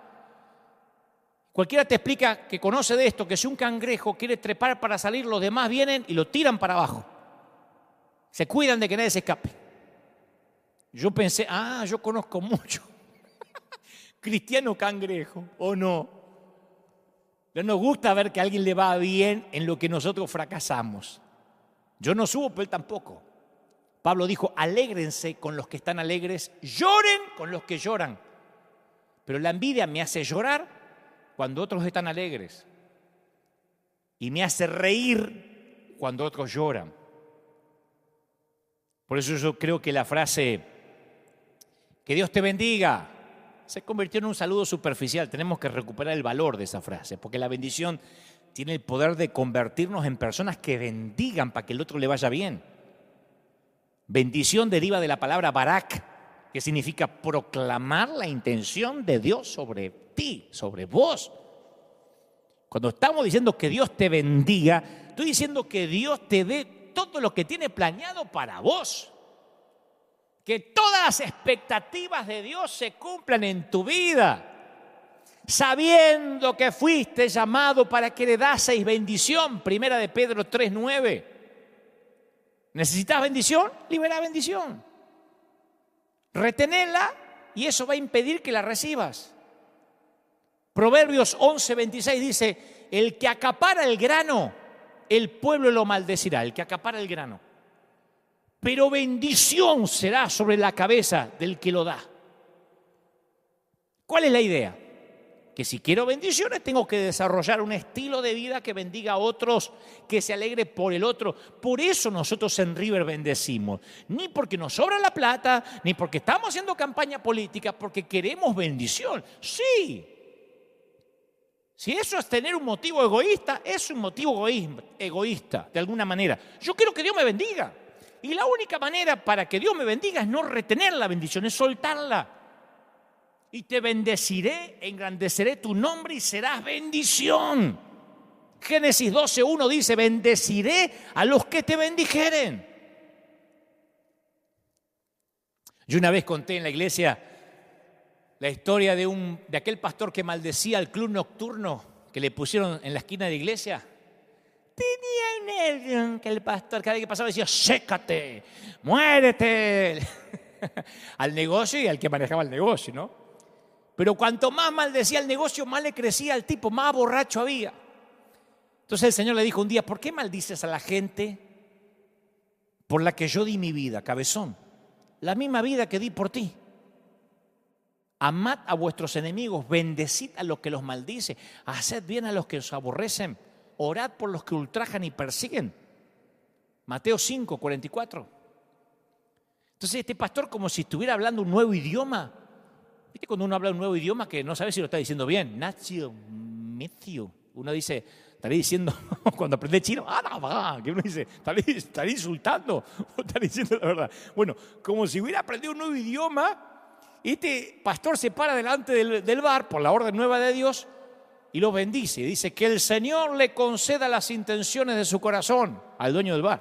Cualquiera te explica que conoce de esto, que si un cangrejo quiere trepar para salir, los demás vienen y lo tiran para abajo. Se cuidan de que nadie se escape. Yo pensé, yo conozco mucho cristiano cangrejo, ¿o no? No nos gusta ver que a alguien le va bien en lo que nosotros fracasamos. Yo no subo, pero él tampoco. Pablo dijo, alégrense con los que están alegres, lloren con los que lloran. Pero la envidia me hace llorar cuando otros están alegres y me hace reír cuando otros lloran. Por eso yo creo que la frase, que Dios te bendiga, se convirtió en un saludo superficial. Tenemos que recuperar el valor de esa frase, porque la bendición tiene el poder de convertirnos en personas que bendigan para que el otro le vaya bien. Bendición deriva de la palabra barak, que significa proclamar la intención de Dios sobre ti, sobre vos. Cuando estamos diciendo que Dios te bendiga, estoy diciendo que Dios te dé todo lo que tiene planeado para vos. Que todas las expectativas de Dios se cumplan en tu vida, sabiendo que fuiste llamado para que heredaseis bendición. Primera de Pedro 3:9. ¿Necesitas bendición? Libera bendición. Retenela y eso va a impedir que la recibas. Proverbios 11:26 dice, el que acapara el grano, el pueblo lo maldecirá. El que acapara el grano. Pero bendición será sobre la cabeza del que lo da. ¿Cuál es la idea? Que si quiero bendiciones tengo que desarrollar un estilo de vida que bendiga a otros, que se alegre por el otro. Por eso nosotros en River bendecimos. Ni porque nos sobra la plata, ni porque estamos haciendo campaña política, porque queremos bendición. Sí. Si eso es tener un motivo egoísta, es un motivo egoísta, de alguna manera. Yo quiero que Dios me bendiga. Y la única manera para que Dios me bendiga es no retener la bendición, es soltarla. Y te bendeciré, engrandeceré tu nombre y serás bendición. Génesis 12:1 dice, bendeciré a los que te bendijeren. Yo una vez conté en la iglesia la historia de aquel pastor que maldecía al club nocturno que le pusieron en la esquina de la iglesia. Tenía un nervio que el pastor cada vez que pasaba decía, sécate, muérete. Al negocio y al que manejaba el negocio, ¿no? Pero cuanto más maldecía el negocio, más le crecía al tipo, más borracho había. Entonces el Señor le dijo un día, ¿por qué maldices a la gente por la que yo di mi vida, cabezón? La misma vida que di por ti. Amad a vuestros enemigos, bendecid a los que los maldice, haced bien a los que os aborrecen. Orad por los que ultrajan y persiguen. Mateo 5:44. Entonces este pastor como si estuviera hablando un nuevo idioma. ¿Viste cuando uno habla un nuevo idioma que no sabe si lo está diciendo bien? Nacio, Matthew. Uno dice, estaré diciendo, cuando aprende chino, que uno dice, estaré insultando o estaré diciendo la verdad. Bueno, como si hubiera aprendido un nuevo idioma, este pastor se para delante del bar por la orden nueva de Dios y lo bendice. Dice que el Señor le conceda las intenciones de su corazón al dueño del bar.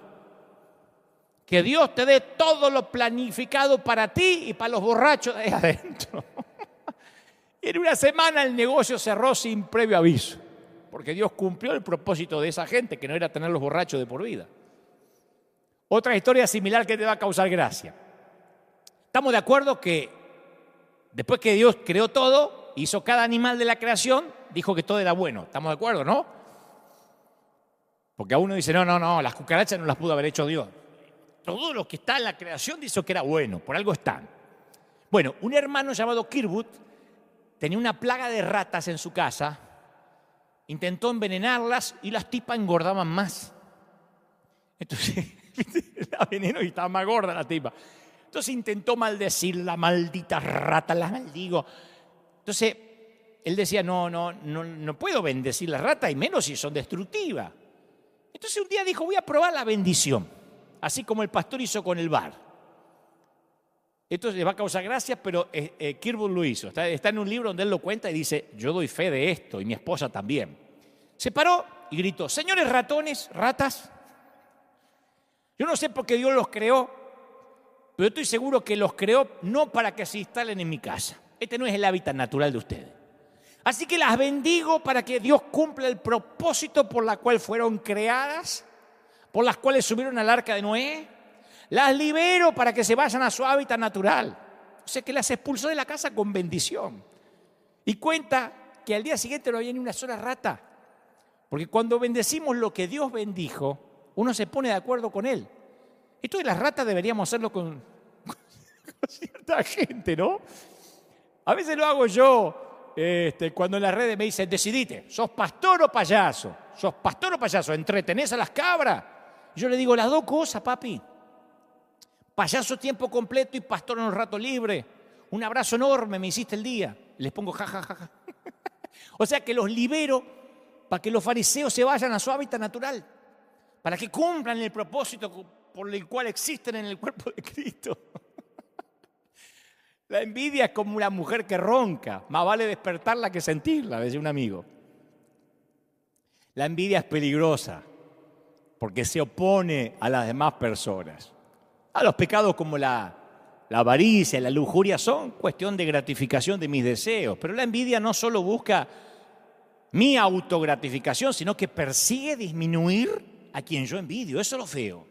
Que Dios te dé todo lo planificado para ti y para los borrachos de ahí adentro. Y en una semana el negocio cerró sin previo aviso. Porque Dios cumplió el propósito de esa gente, que no era tener los borrachos de por vida. Otra historia similar que te va a causar gracia. Estamos de acuerdo que después que Dios creó todo, hizo cada animal de la creación, dijo que todo era bueno. ¿Estamos de acuerdo, no? Porque a uno dice, no, las cucarachas no las pudo haber hecho Dios. Todo lo que está en la creación dice que era bueno, por algo están. Bueno, un hermano llamado Kirkwood tenía una plaga de ratas en su casa, intentó envenenarlas y las tipas engordaban más. Entonces, la veneno y estaba más gorda la tipa. Entonces intentó maldecir la maldita rata, la maldigo. Entonces, él decía, no puedo bendecir las ratas, y menos si son destructivas. Entonces un día dijo, voy a probar la bendición, así como el pastor hizo con el bar. Esto le va a causar gracia, pero Kirby lo hizo. Está en un libro donde él lo cuenta y dice, yo doy fe de esto, y mi esposa también. Se paró y gritó, señores ratones, ratas, yo no sé por qué Dios los creó, pero estoy seguro que los creó no para que se instalen en mi casa. Este no es el hábitat natural de ustedes. Así que las bendigo para que Dios cumpla el propósito por la cual fueron creadas, por las cuales subieron al arca de Noé. Las libero para que se vayan a su hábitat natural. O sea que las expulsó de la casa con bendición. Y cuenta que al día siguiente no había ni una sola rata. Porque cuando bendecimos lo que Dios bendijo, uno se pone de acuerdo con Él. Esto de las ratas deberíamos hacerlo con cierta gente, ¿no? A veces lo hago yo. Cuando en las redes me dicen, decidite, ¿sos pastor o payaso? ¿Sos pastor o payaso? ¿Entretenés a las cabras? Yo le digo las dos cosas, papi. Payaso tiempo completo y pastor en un rato libre. Un abrazo enorme, me hiciste el día. Les pongo jajajaja. O sea que los libero para que los fariseos se vayan a su hábitat natural. Para que cumplan el propósito por el cual existen en el cuerpo de Cristo. La envidia es como una mujer que ronca, más vale despertarla que sentirla, decía un amigo. La envidia es peligrosa porque se opone a las demás personas. A los pecados como la avaricia, la lujuria son cuestión de gratificación de mis deseos, pero la envidia no solo busca mi autogratificación, sino que persigue disminuir a quien yo envidio. Eso es lo feo.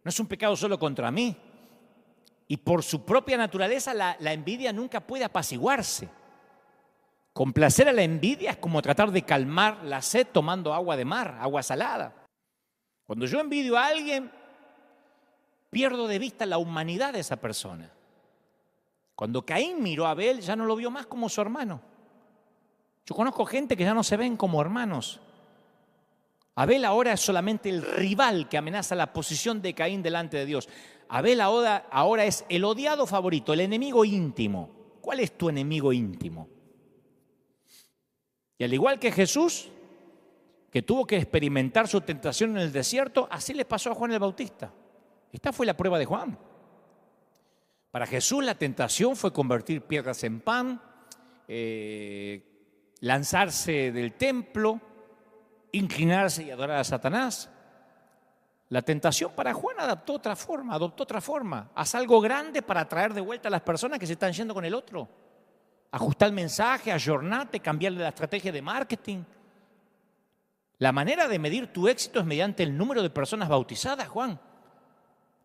No es un pecado solo contra mí. Y por su propia naturaleza la envidia nunca puede apaciguarse. Complacer a la envidia es como tratar de calmar la sed tomando agua de mar, agua salada. Cuando yo envidio a alguien, pierdo de vista la humanidad de esa persona. Cuando Caín miró a Abel, ya no lo vio más como su hermano. Yo conozco gente que ya no se ven como hermanos. Abel ahora es solamente el rival que amenaza la posición de Caín delante de Dios. Abel ahora es el odiado favorito, el enemigo íntimo. ¿Cuál es tu enemigo íntimo? Y al igual que Jesús, que tuvo que experimentar su tentación en el desierto, así le pasó a Juan el Bautista. Esta fue la prueba de Juan. Para Jesús la tentación fue convertir piedras en pan, lanzarse del templo, inclinarse y adorar a Satanás. La tentación para Juan adoptó otra forma. Haz algo grande para atraer de vuelta a las personas que se están yendo con el otro. Ajustar el mensaje, ayornate, cambiarle la estrategia de marketing. La manera de medir tu éxito es mediante el número de personas bautizadas, Juan.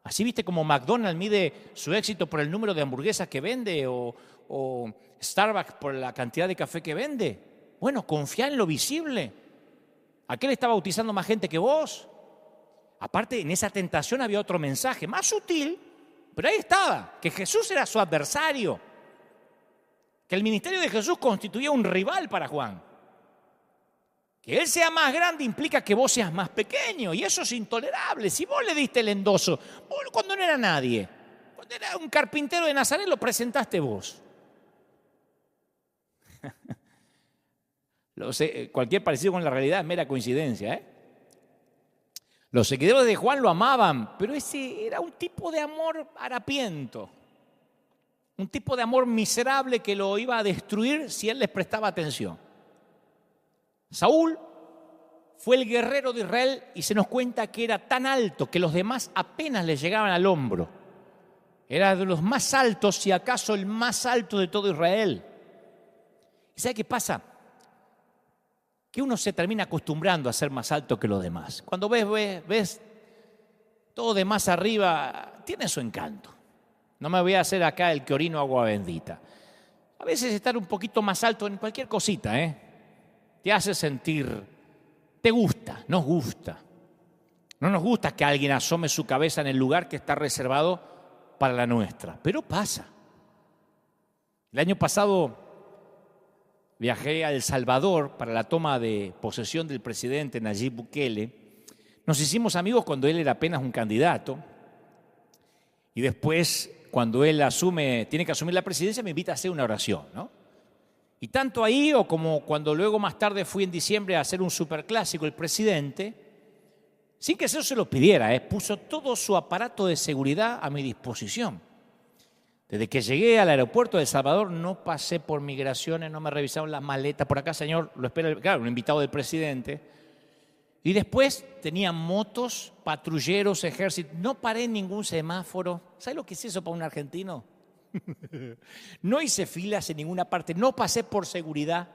Así viste como McDonald's mide su éxito por el número de hamburguesas que vende o Starbucks por la cantidad de café que vende. Bueno, confía en lo visible. Aquel está bautizando más gente que vos. Aparte, en esa tentación había otro mensaje, más sutil, pero ahí estaba, que Jesús era su adversario, que el ministerio de Jesús constituía un rival para Juan. Que él sea más grande implica que vos seas más pequeño, y eso es intolerable. Si vos le diste el endoso, vos cuando no era nadie, cuando era un carpintero de Nazaret, lo presentaste vos. Cualquier parecido con la realidad es mera coincidencia, ¿eh? Los seguidores de Juan lo amaban, pero ese era un tipo de amor harapiento, un tipo de amor miserable que lo iba a destruir si él les prestaba atención. Saúl fue el guerrero de Israel y se nos cuenta que era tan alto que los demás apenas le llegaban al hombro. Era de los más altos, si acaso el más alto de todo Israel. ¿Y sabe qué pasa? Que uno se termina acostumbrando a ser más alto que los demás. Cuando ves todo de más arriba, tiene su encanto. No me voy a hacer acá el que orino agua bendita. A veces estar un poquito más alto en cualquier cosita, te hace sentir, te gusta, nos gusta. No nos gusta que alguien asome su cabeza en el lugar que está reservado para la nuestra, pero pasa. El año pasado viajé a El Salvador para la toma de posesión del presidente Nayib Bukele. Nos hicimos amigos cuando él era apenas un candidato y después, cuando él tiene que asumir la presidencia, me invita a hacer una oración, ¿no? Y tanto ahí o como cuando luego más tarde fui en diciembre a hacer un superclásico, el presidente, sin que eso se lo pidiera, puso todo su aparato de seguridad a mi disposición. Desde que llegué al aeropuerto de El Salvador no pasé por migraciones, no me revisaron las maletas. Por acá, señor, lo espera, claro, un invitado del presidente. Y después tenían motos, patrulleros, ejército. No paré en ningún semáforo. ¿Sabe lo que es eso para un argentino? No hice filas en ninguna parte, no pasé por seguridad.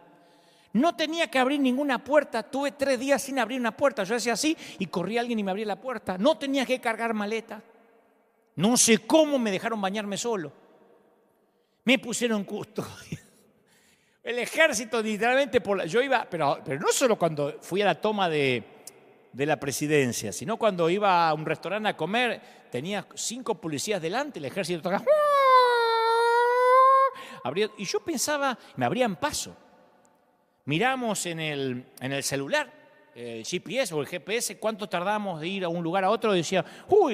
No tenía que abrir ninguna puerta. Tuve 3 días sin abrir una puerta. Yo hacía así y corría alguien y me abría la puerta. No tenía que cargar maleta. No sé cómo me dejaron bañarme solo. Me pusieron custodia. El ejército literalmente, yo iba, pero no solo cuando fui a la toma de la presidencia, sino cuando iba a un restaurante a comer, tenía 5 policías delante, el ejército tocaba, y yo pensaba, me abrían paso. Miramos en el celular, el GPS o el GPS, cuánto tardamos de ir a un lugar a otro, y decía,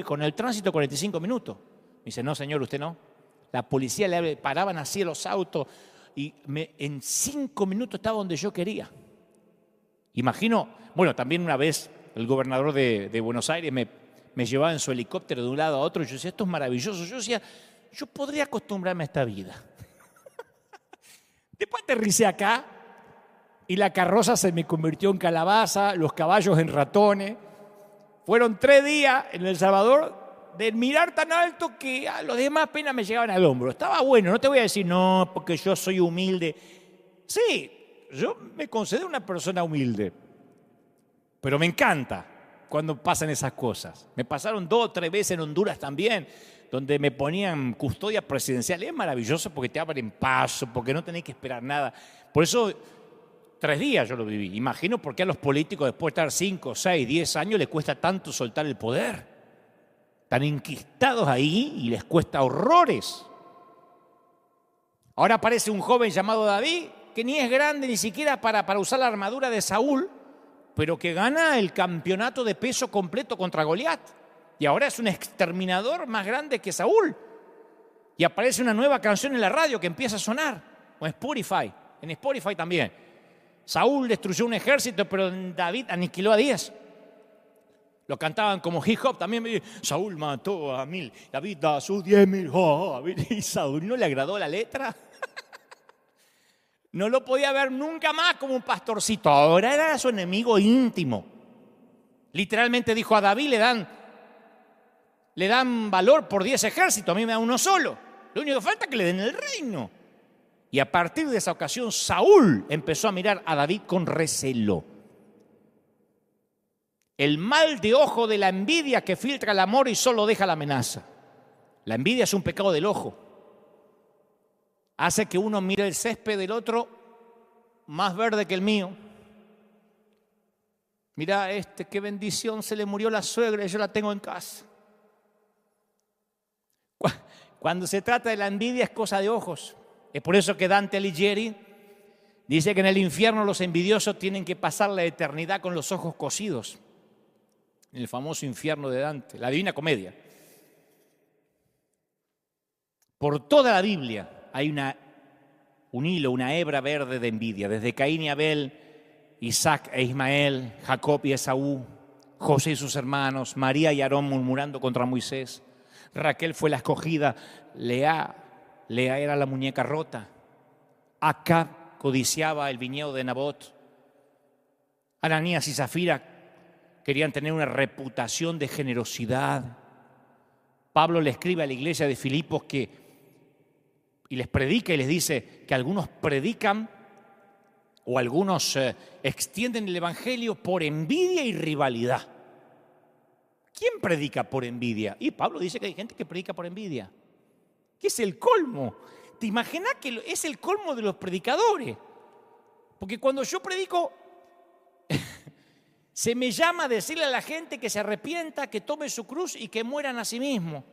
con el tránsito 45 minutos. Me dice, no señor, usted no. La policía le paraban así los autos y en 5 minutos estaba donde yo quería. Imagino, bueno, también una vez el gobernador de Buenos Aires me llevaba en su helicóptero de un lado a otro y yo decía, esto es maravilloso. Yo decía, yo podría acostumbrarme a esta vida. Después aterricé acá y la carroza se me convirtió en calabaza, los caballos en ratones. Fueron 3 días en El Salvador de mirar tan alto que a los demás apenas me llegaban al hombro. Estaba bueno, no te voy a decir, no, porque yo soy humilde. Sí, yo me considero una persona humilde, pero me encanta cuando pasan esas cosas. Me pasaron 2 o 3 veces en Honduras también, donde me ponían custodia presidencial. Es maravilloso porque te abren paso, porque no tenés que esperar nada. Por eso 3 días yo lo viví. Imagino por qué a los políticos después de estar 5, 6, 10 años les cuesta tanto soltar el poder. Están enquistados ahí y les cuesta horrores. Ahora aparece un joven llamado David, que ni es grande ni siquiera para usar la armadura de Saúl, pero que gana el campeonato de peso completo contra Goliat. Y ahora es un exterminador más grande que Saúl. Y aparece una nueva canción en la radio que empieza a sonar, o en Spotify también. Saúl destruyó un ejército, pero David aniquiló a 10. Lo cantaban como hip hop también. Saúl mató a 1000, David a sus 10.000. Y Saúl no le agradó la letra. No lo podía ver nunca más como un pastorcito. Ahora era su enemigo íntimo. Literalmente dijo a David, le dan valor por 10 ejércitos, a mí me da uno solo. Lo único que falta es que le den el reino. Y a partir de esa ocasión, Saúl empezó a mirar a David con recelo. El mal de ojo de la envidia que filtra el amor y solo deja la amenaza. La envidia es un pecado del ojo. Hace que uno mire el césped del otro más verde que el mío. Mira, qué bendición, se le murió la suegra y yo la tengo en casa. Cuando se trata de la envidia es cosa de ojos. Es por eso que Dante Alighieri dice que en el infierno los envidiosos tienen que pasar la eternidad con los ojos cosidos. En el famoso infierno de Dante, la Divina Comedia. Por toda la Biblia hay un hilo, una hebra verde de envidia, desde Caín y Abel, Isaac e Ismael, Jacob y Esaú, José y sus hermanos, María y Aarón murmurando contra Moisés. Raquel fue la escogida, Lea era la muñeca rota, Acab codiciaba el viñedo de Nabot, Ananías y Zafira querían tener una reputación de generosidad. Pablo le escribe a la iglesia de Filipos y les predica y les dice que algunos predican o algunos extienden el evangelio por envidia y rivalidad. ¿Quién predica por envidia? Y Pablo dice que hay gente que predica por envidia. ¿Qué es el colmo? ¿Te imaginas que es el colmo de los predicadores? Porque cuando yo predico, se me llama a decirle a la gente que se arrepienta, que tome su cruz y que mueran a sí mismo.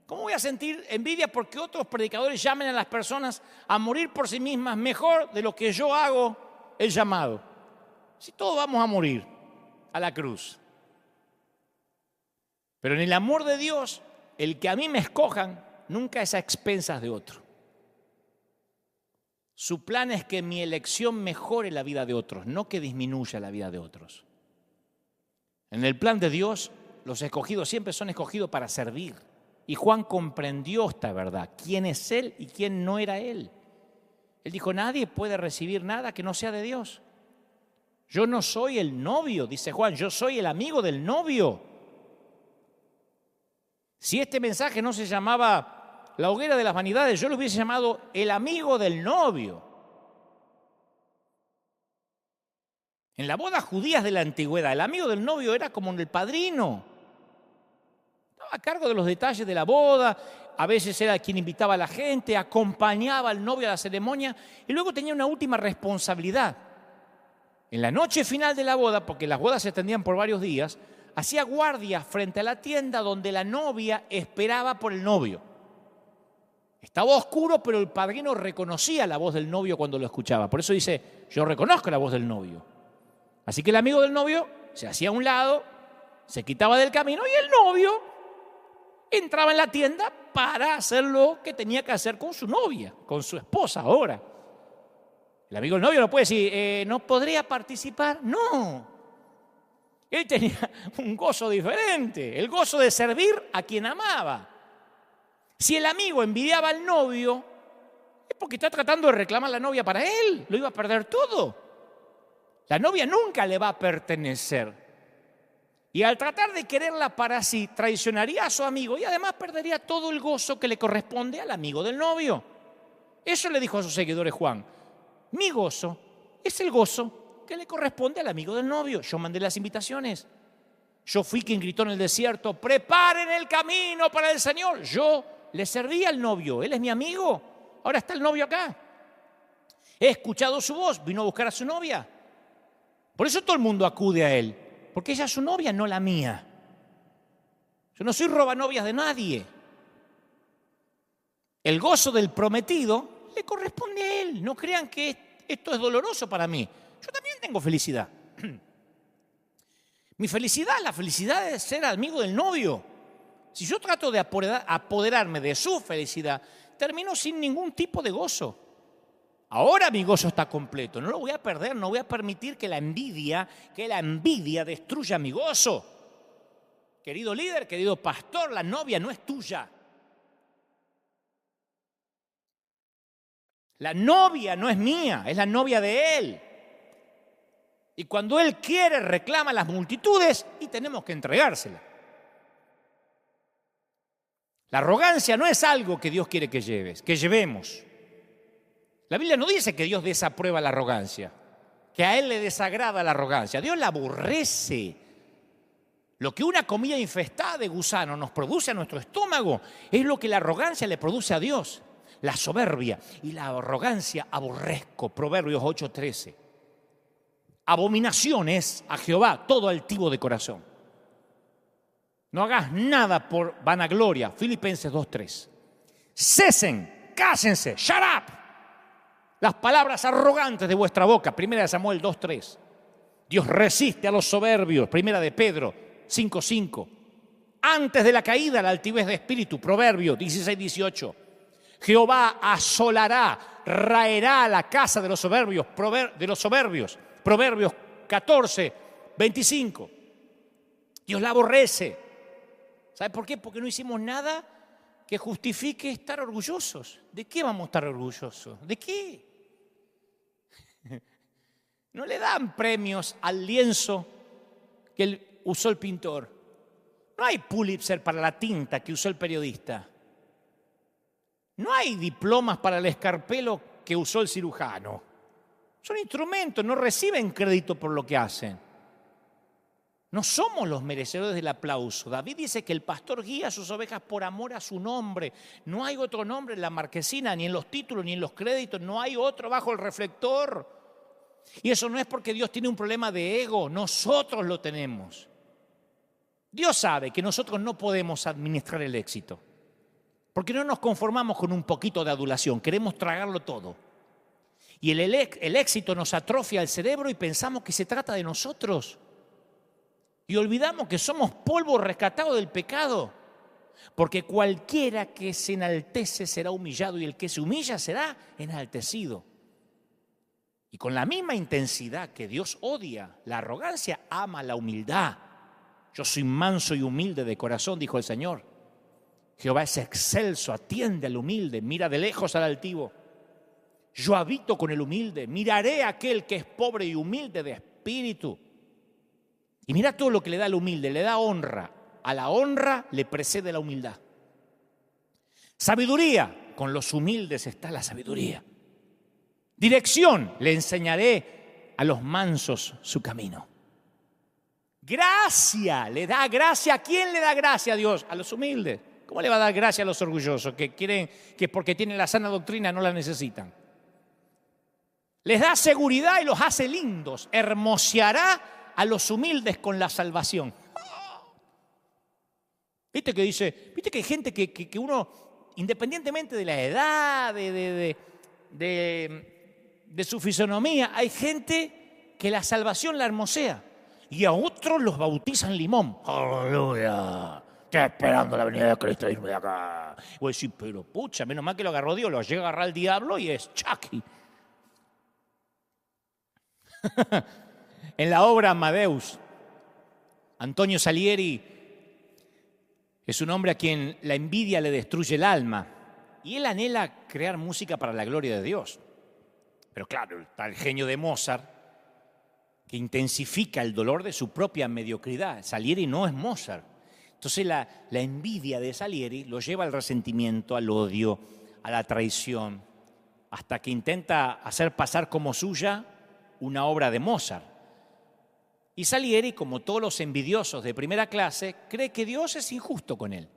¿Cómo voy a sentir envidia porque otros predicadores llamen a las personas a morir por sí mismas mejor de lo que yo hago el llamado? Si todos vamos a morir a la cruz. Pero en el amor de Dios, el que a mí me escojan nunca es a expensas de otro. Su plan es que mi elección mejore la vida de otros, no que disminuya la vida de otros. En el plan de Dios, los escogidos siempre son escogidos para servir. Y Juan comprendió esta verdad, quién es él y quién no era él. Él dijo, nadie puede recibir nada que no sea de Dios. Yo no soy el novio, dice Juan, yo soy el amigo del novio. Si este mensaje no se llamaba la hoguera de las vanidades, yo lo hubiese llamado el amigo del novio. En las bodas judías de la antigüedad, el amigo del novio era como el padrino. Estaba a cargo de los detalles de la boda, a veces era quien invitaba a la gente, acompañaba al novio a la ceremonia y luego tenía una última responsabilidad. En la noche final de la boda, porque las bodas se extendían por varios días, hacía guardia frente a la tienda donde la novia esperaba por el novio. Estaba oscuro, pero el padrino reconocía la voz del novio cuando lo escuchaba. Por eso dice, yo reconozco la voz del novio. Así que el amigo del novio se hacía a un lado, se quitaba del camino y el novio entraba en la tienda para hacer lo que tenía que hacer con su novia, con su esposa ahora. El amigo del novio no puede decir, ¿no podría participar? No. Él tenía un gozo diferente, el gozo de servir a quien amaba. Si el amigo envidiaba al novio, es porque está tratando de reclamar a la novia para él, lo iba a perder todo. La novia nunca le va a pertenecer. Y al tratar de quererla para sí, traicionaría a su amigo y además perdería todo el gozo que le corresponde al amigo del novio. Eso le dijo a sus seguidores Juan. Mi gozo es el gozo que le corresponde al amigo del novio. Yo mandé las invitaciones. Yo fui quien gritó en el desierto, preparen el camino para el Señor. Yo le serví al novio, él es mi amigo. Ahora está el novio acá. He escuchado su voz, vino a buscar a su novia. Por eso todo el mundo acude a él, porque ella es su novia, no la mía. Yo no soy robanovias de nadie. El gozo del prometido le corresponde a él. No crean que esto es doloroso para mí. Yo también tengo felicidad. Mi felicidad, la felicidad de ser amigo del novio. Si yo trato de apoderarme de su felicidad, termino sin ningún tipo de gozo. Ahora mi gozo está completo, no lo voy a perder, no voy a permitir que la envidia destruya mi gozo. Querido líder, querido pastor, la novia no es tuya. La novia no es mía, es la novia de él. Y cuando él quiere, reclama a las multitudes y tenemos que entregársela. La arrogancia no es algo que Dios quiere que llevemos. La Biblia no dice que Dios desaprueba la arrogancia, que a Él le desagrada la arrogancia. Dios la aborrece. Lo que una comida infestada de gusano nos produce a nuestro estómago es lo que la arrogancia le produce a Dios. La soberbia y la arrogancia aborrezco. Proverbios 8:13. Abominación es a Jehová todo altivo de corazón. No hagas nada por vanagloria. Filipenses 2:3. Cesen, cállense, shut up. Las palabras arrogantes de vuestra boca. 1 Samuel 2:3. Dios resiste a los soberbios. 1 de Pedro 5:5. Antes de la caída, la altivez de espíritu. Proverbios 16:18. Jehová asolará, raerá a la casa de los soberbios. Proverbios 14:25. Dios la aborrece. ¿Sabe por qué? Porque no hicimos nada que justifique estar orgullosos. ¿De qué vamos a estar orgullosos? ¿De qué? No le dan premios al lienzo que usó el pintor. No hay Pulitzer para la tinta que usó el periodista. No hay diplomas para el escarpelo que usó el cirujano. Son instrumentos, no reciben crédito por lo que hacen. No somos los merecedores del aplauso. David dice que el pastor guía a sus ovejas por amor a su nombre. No hay otro nombre en la marquesina, ni en los títulos, ni en los créditos. No hay otro bajo el reflector. Y eso no es porque Dios tiene un problema de ego. Nosotros lo tenemos. Dios sabe que nosotros no podemos administrar el éxito. Porque no nos conformamos con un poquito de adulación, queremos tragarlo todo. Y el éxito nos atrofia el cerebro y pensamos que se trata de nosotros. Y olvidamos que somos polvo rescatado del pecado. Porque cualquiera que se enaltece será humillado y el que se humilla será enaltecido. Y con la misma intensidad que Dios odia la arrogancia, ama la humildad. Yo soy manso y humilde de corazón, dijo el Señor. Jehová es excelso, atiende al humilde, mira de lejos al altivo. Yo habito con el humilde, miraré a aquel que es pobre y humilde de espíritu. Y mira todo lo que le da al humilde, le da honra. A la honra le precede la humildad. Sabiduría, con los humildes está la sabiduría. Dirección, le enseñaré a los mansos su camino. Gracia, le da gracia. ¿A quién le da gracia a Dios? A los humildes. ¿Cómo le va a dar gracia a los orgullosos que creen que porque tienen la sana doctrina no la necesitan? Les da seguridad y los hace lindos. Hermoseará a los humildes con la salvación. ¿Viste que dice? ¿Viste que hay gente que uno, independientemente de la edad, de su fisonomía, hay gente que la salvación la hermosea y a otros los bautizan limón? ¡Aleluya! Estoy esperando la venida de Cristo, irme de acá. Voy a decir, pero pucha, menos mal que lo agarró Dios, lo llega a agarrar el diablo y es Chucky. En la obra Amadeus, Antonio Salieri es un hombre a quien la envidia le destruye el alma y él anhela crear música para la gloria de Dios. Pero claro, está el genio de Mozart que intensifica el dolor de su propia mediocridad. Salieri no es Mozart. Entonces la envidia de Salieri lo lleva al resentimiento, al odio, a la traición, hasta que intenta hacer pasar como suya una obra de Mozart. Y Salieri, como todos los envidiosos de primera clase, cree que Dios es injusto con él.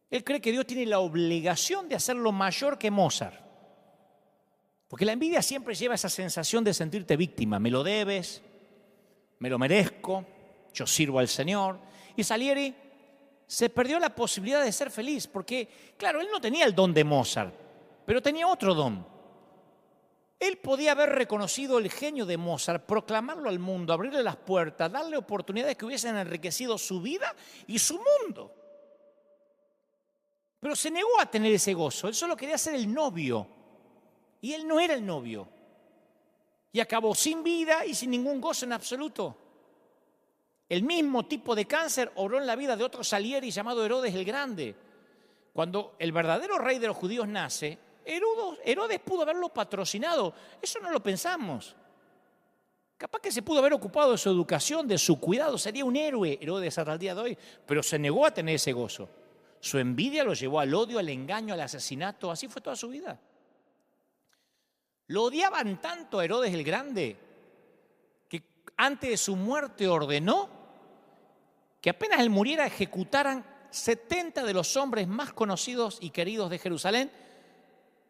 Él cree que Dios tiene la obligación de hacerlo mayor que Mozart. Porque la envidia siempre lleva esa sensación de sentirte víctima. Me lo debes, me lo merezco, yo sirvo al Señor. Y Salieri se perdió la posibilidad de ser feliz, porque, claro, él no tenía el don de Mozart, pero tenía otro don. Él podía haber reconocido el genio de Mozart, proclamarlo al mundo, abrirle las puertas, darle oportunidades que hubiesen enriquecido su vida y su mundo. Pero se negó a tener ese gozo, él solo quería ser el novio, y él no era el novio. Y acabó sin vida y sin ningún gozo en absoluto. El mismo tipo de cáncer obró en la vida de otro Salieri llamado Herodes el Grande. Cuando el verdadero rey de los judíos nace, Herodes pudo haberlo patrocinado. Eso no lo pensamos. Capaz que se pudo haber ocupado de su educación, de su cuidado. Sería un héroe Herodes hasta el día de hoy. Pero se negó a tener ese gozo. Su envidia lo llevó al odio, al engaño, al asesinato. Así fue toda su vida. Lo odiaban tanto a Herodes el Grande que antes de su muerte ordenó que apenas él muriera ejecutaran 70 de los hombres más conocidos y queridos de Jerusalén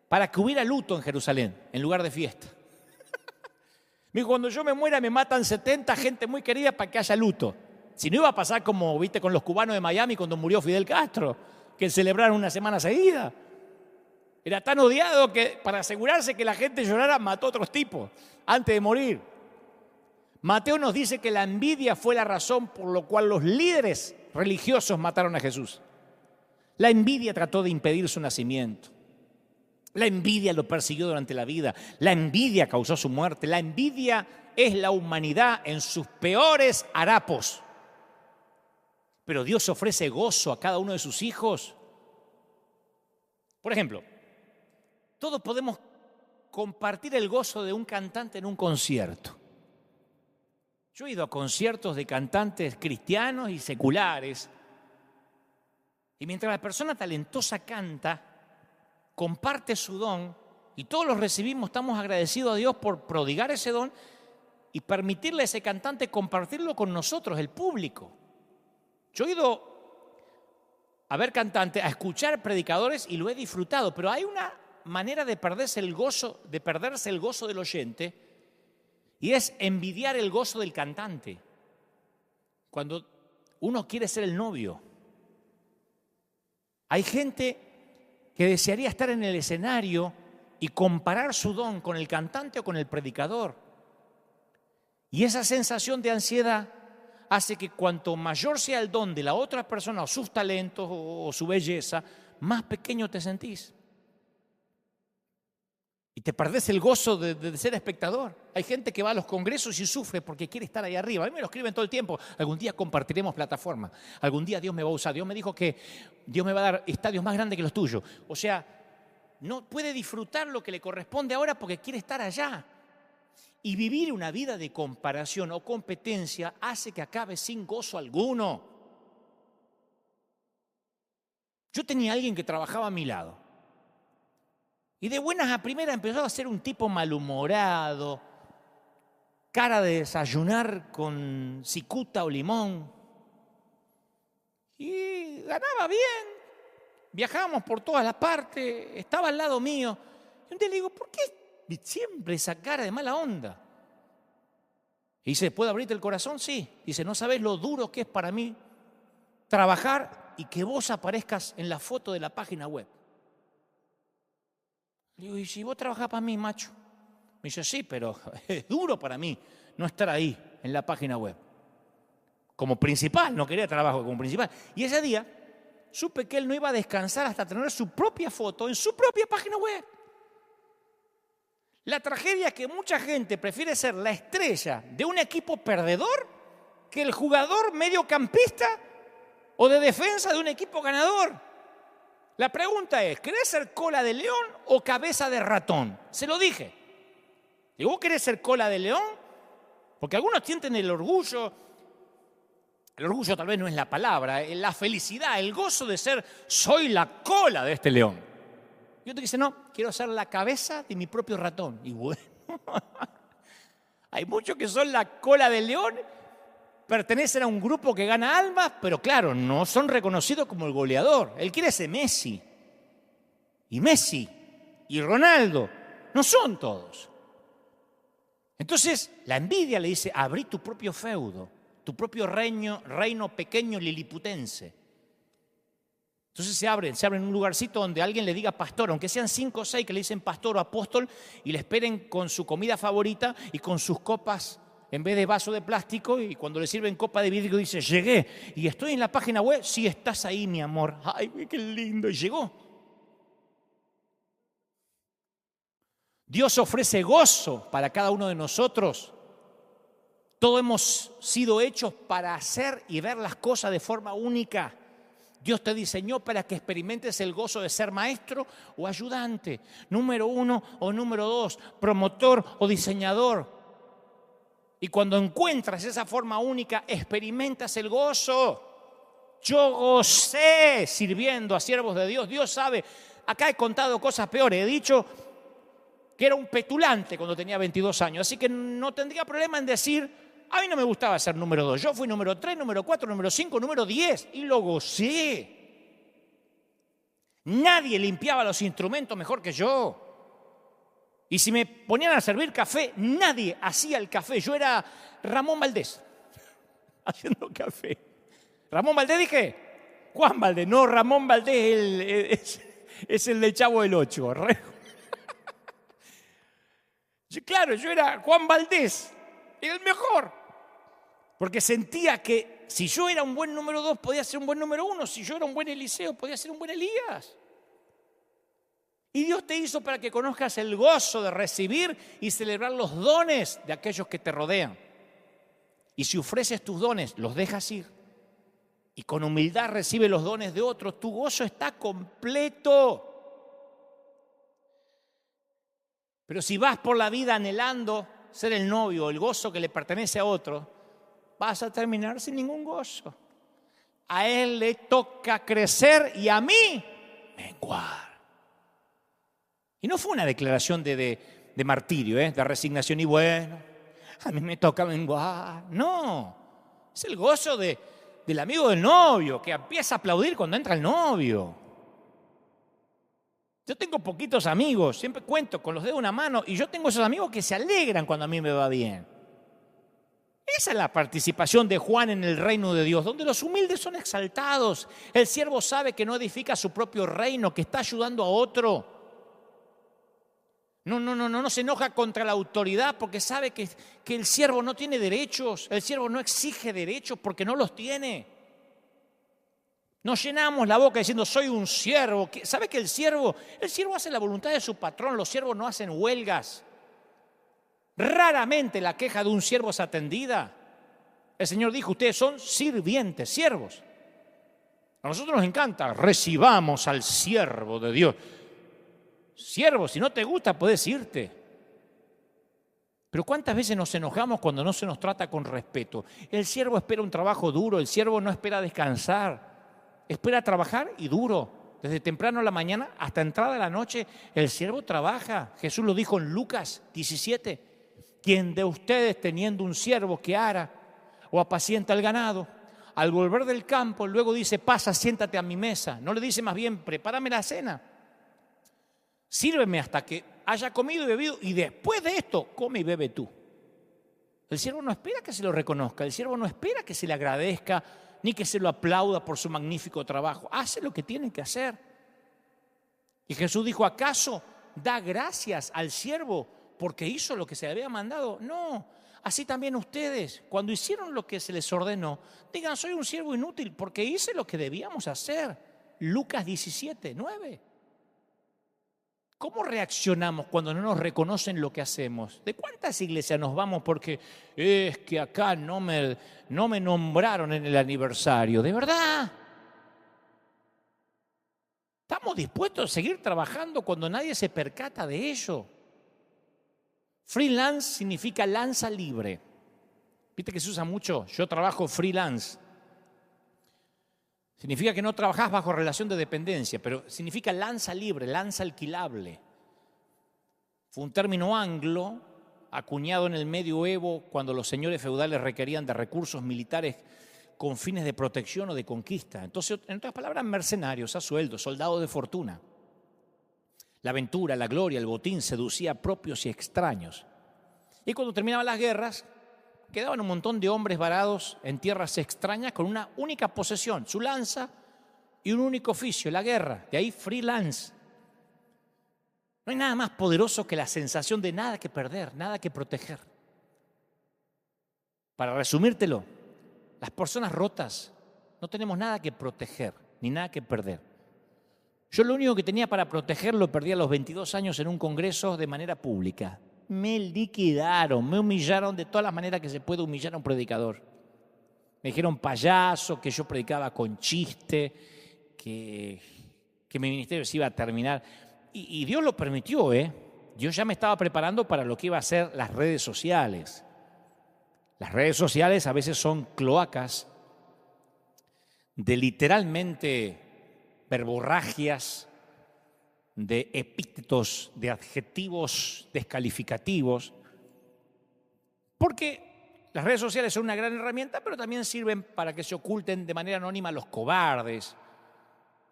para que hubiera luto en Jerusalén, en lugar de fiesta. Me dijo, cuando yo me muera me matan 70 gente muy querida para que haya luto. Si no iba a pasar como, viste, con los cubanos de Miami cuando murió Fidel Castro, que celebraron una semana seguida. Era tan odiado que para asegurarse que la gente llorara mató a otros tipos antes de morir. Mateo nos dice que la envidia fue la razón por la cual los líderes religiosos mataron a Jesús. La envidia trató de impedir su nacimiento. La envidia lo persiguió durante la vida. La envidia causó su muerte. La envidia es la humanidad en sus peores harapos. Pero Dios ofrece gozo a cada uno de sus hijos. Por ejemplo, todos podemos compartir el gozo de un cantante en un concierto. Yo he ido a conciertos de cantantes cristianos y seculares. Y mientras la persona talentosa canta, comparte su don y todos los recibimos, estamos agradecidos a Dios por prodigar ese don y permitirle a ese cantante compartirlo con nosotros, el público. Yo he ido a ver cantantes, a escuchar predicadores y lo he disfrutado, pero hay una manera de perderse el gozo del oyente y es envidiar el gozo del cantante. Cuando uno quiere ser el novio, hay gente que desearía estar en el escenario y comparar su don con el cantante o con el predicador. Y esa sensación de ansiedad hace que cuanto mayor sea el don de la otra persona o sus talentos o su belleza, más pequeño te sentís. Y te perdés el gozo de ser espectador. Hay gente que va a los congresos y sufre porque quiere estar ahí arriba. A mí me lo escriben todo el tiempo. Algún día compartiremos plataforma. Algún día Dios me va a usar. Dios me dijo que Dios me va a dar estadios más grandes que los tuyos. O sea, no puede disfrutar lo que le corresponde ahora porque quiere estar allá. Y vivir una vida de comparación o competencia hace que acabe sin gozo alguno. Yo tenía alguien que trabajaba a mi lado. Y de buenas a primeras empezó a ser un tipo malhumorado, cara de desayunar con cicuta o limón. Y ganaba bien, viajábamos por todas las partes, estaba al lado mío. Y un día le digo, ¿por qué siempre esa cara de mala onda? Y dice, ¿puedo abrirte el corazón? Sí. Dice, no sabes lo duro que es para mí trabajar y que vos aparezcas en la foto de la página web. Le digo, ¿y si vos trabajás para mí, macho? Me dice, sí, pero es duro para mí no estar ahí en la página web. Como principal, no quería trabajo como principal. Y ese día supe que él no iba a descansar hasta tener su propia foto en su propia página web. La tragedia es que mucha gente prefiere ser la estrella de un equipo perdedor que el jugador mediocampista o de defensa de un equipo ganador. La pregunta es, ¿querés ser cola de león o cabeza de ratón? Se lo dije. ¿Y vos querés ser cola de león? Porque algunos sienten el orgullo tal vez no es la palabra, la felicidad, el gozo de ser, soy la cola de este león. Y otro dice, no, quiero ser la cabeza de mi propio ratón. Y bueno, hay muchos que son la cola del león, pertenecen a un grupo que gana almas, pero claro, no son reconocidos como el goleador. Él quiere ser Messi. Y Messi y Ronaldo no son todos. Entonces, la envidia le dice, abrí tu propio feudo, tu propio reino pequeño liliputense. Entonces se abre en un lugarcito donde alguien le diga pastor, aunque sean 5 o 6 que le dicen pastor o apóstol, y le esperen con su comida favorita y con sus copas en vez de vaso de plástico, y cuando le sirven copa de vidrio dice, llegué, y estoy en la página web, sí, estás ahí, mi amor. Ay, qué lindo, y llegó. Dios ofrece gozo para cada uno de nosotros. Todos hemos sido hechos para hacer y ver las cosas de forma única. Dios te diseñó para que experimentes el gozo de ser maestro o ayudante, número 1 o número 2, promotor o diseñador. Y cuando encuentras esa forma única, experimentas el gozo. Yo gocé sirviendo a siervos de Dios. Dios sabe, acá he contado cosas peores. He dicho que era un petulante cuando tenía 22 años. Así que no tendría problema en decir, a mí no me gustaba ser número 2. Yo fui número 3, número 4, número 5, número 10 y lo gocé. Nadie limpiaba los instrumentos mejor que yo. Y si me ponían a servir café, nadie hacía el café. Yo era Ramón Valdés haciendo café. ¿Ramón Valdés dije? Juan Valdés. No, Ramón Valdés es el del Chavo del Ocho. Claro, yo era Juan Valdés, el mejor. Porque sentía que si yo era un buen número 2, podía ser un buen número 1. Si yo era un buen Eliseo, podía ser un buen Elías. Y Dios te hizo para que conozcas el gozo de recibir y celebrar los dones de aquellos que te rodean. Y si ofreces tus dones, los dejas ir, y con humildad recibes los dones de otros, tu gozo está completo. Pero si vas por la vida anhelando ser el novio, el gozo que le pertenece a otro, vas a terminar sin ningún gozo. A él le toca crecer y a mí menguar. Y no fue una declaración de martirio, de resignación y bueno, a mí me toca menguar. No, es el gozo del amigo del novio que empieza a aplaudir cuando entra el novio. Yo tengo poquitos amigos, siempre cuento con los dedos de una mano, y yo tengo esos amigos que se alegran cuando a mí me va bien. Esa es la participación de Juan en el reino de Dios, donde los humildes son exaltados. El siervo sabe que no edifica su propio reino, que está ayudando a otro. No se enoja contra la autoridad porque sabe que el siervo no tiene derechos. El siervo no exige derechos porque no los tiene. Nos llenamos la boca diciendo soy un siervo. ¿Sabe que el siervo hace la voluntad de su patrón? Los siervos no hacen huelgas. Raramente la queja de un siervo es atendida. El Señor dijo, ustedes son sirvientes, siervos. A nosotros nos encanta, recibamos al siervo de Dios. Siervo, si no te gusta, puedes irte. Pero ¿cuántas veces nos enojamos cuando no se nos trata con respeto? El siervo espera un trabajo duro, el siervo no espera descansar, espera trabajar y duro. Desde temprano a la mañana hasta entrada de la noche, el siervo trabaja. Jesús lo dijo en Lucas 17. ¿Quién de ustedes, teniendo un siervo que ara o apacienta el ganado, al volver del campo, luego dice, pasa, siéntate a mi mesa? No le dice más bien, prepárame la cena. Sírveme hasta que haya comido y bebido y después de esto, come y bebe tú. El siervo no espera que se lo reconozca, el siervo no espera que se le agradezca, ni que se lo aplauda por su magnífico trabajo. Hace lo que tiene que hacer. Y Jesús dijo, ¿acaso da gracias al siervo porque hizo lo que se le había mandado? No, así también ustedes, cuando hicieron lo que se les ordenó, digan, soy un siervo inútil porque hice lo que debíamos hacer. Lucas 17, 9. ¿Cómo reaccionamos cuando no nos reconocen lo que hacemos? ¿De cuántas iglesias nos vamos porque es que acá no me nombraron en el aniversario? ¿De verdad? ¿Estamos dispuestos a seguir trabajando cuando nadie se percata de ello? Freelance significa lanza libre. ¿Viste que se usa mucho? Yo trabajo freelance. Significa que no trabajás bajo relación de dependencia, pero significa lanza libre, lanza alquilable. Fue un término anglo acuñado en el medioevo cuando los señores feudales requerían de recursos militares con fines de protección o de conquista. Entonces, en otras palabras, mercenarios a sueldo, soldados de fortuna. La aventura, la gloria, el botín seducía a propios y extraños. Y cuando terminaban las guerras, quedaban un montón de hombres varados en tierras extrañas con una única posesión, su lanza y un único oficio, la guerra. De ahí freelance. No hay nada más poderoso que la sensación de nada que perder, nada que proteger. Para resumírtelo, las personas rotas no tenemos nada que proteger ni nada que perder. Yo lo único que tenía para proteger lo perdí a los 22 años en un congreso de manera pública. Me liquidaron, me humillaron de todas las maneras que se puede humillar a un predicador. Me dijeron payaso, que yo predicaba con chiste, que mi ministerio se iba a terminar. Y Dios lo permitió, Dios ya me estaba preparando para lo que iba a ser las redes sociales. Las redes sociales a veces son cloacas de literalmente verborragias, de epítetos, de adjetivos descalificativos, porque las redes sociales son una gran herramienta, pero también sirven para que se oculten de manera anónima los cobardes,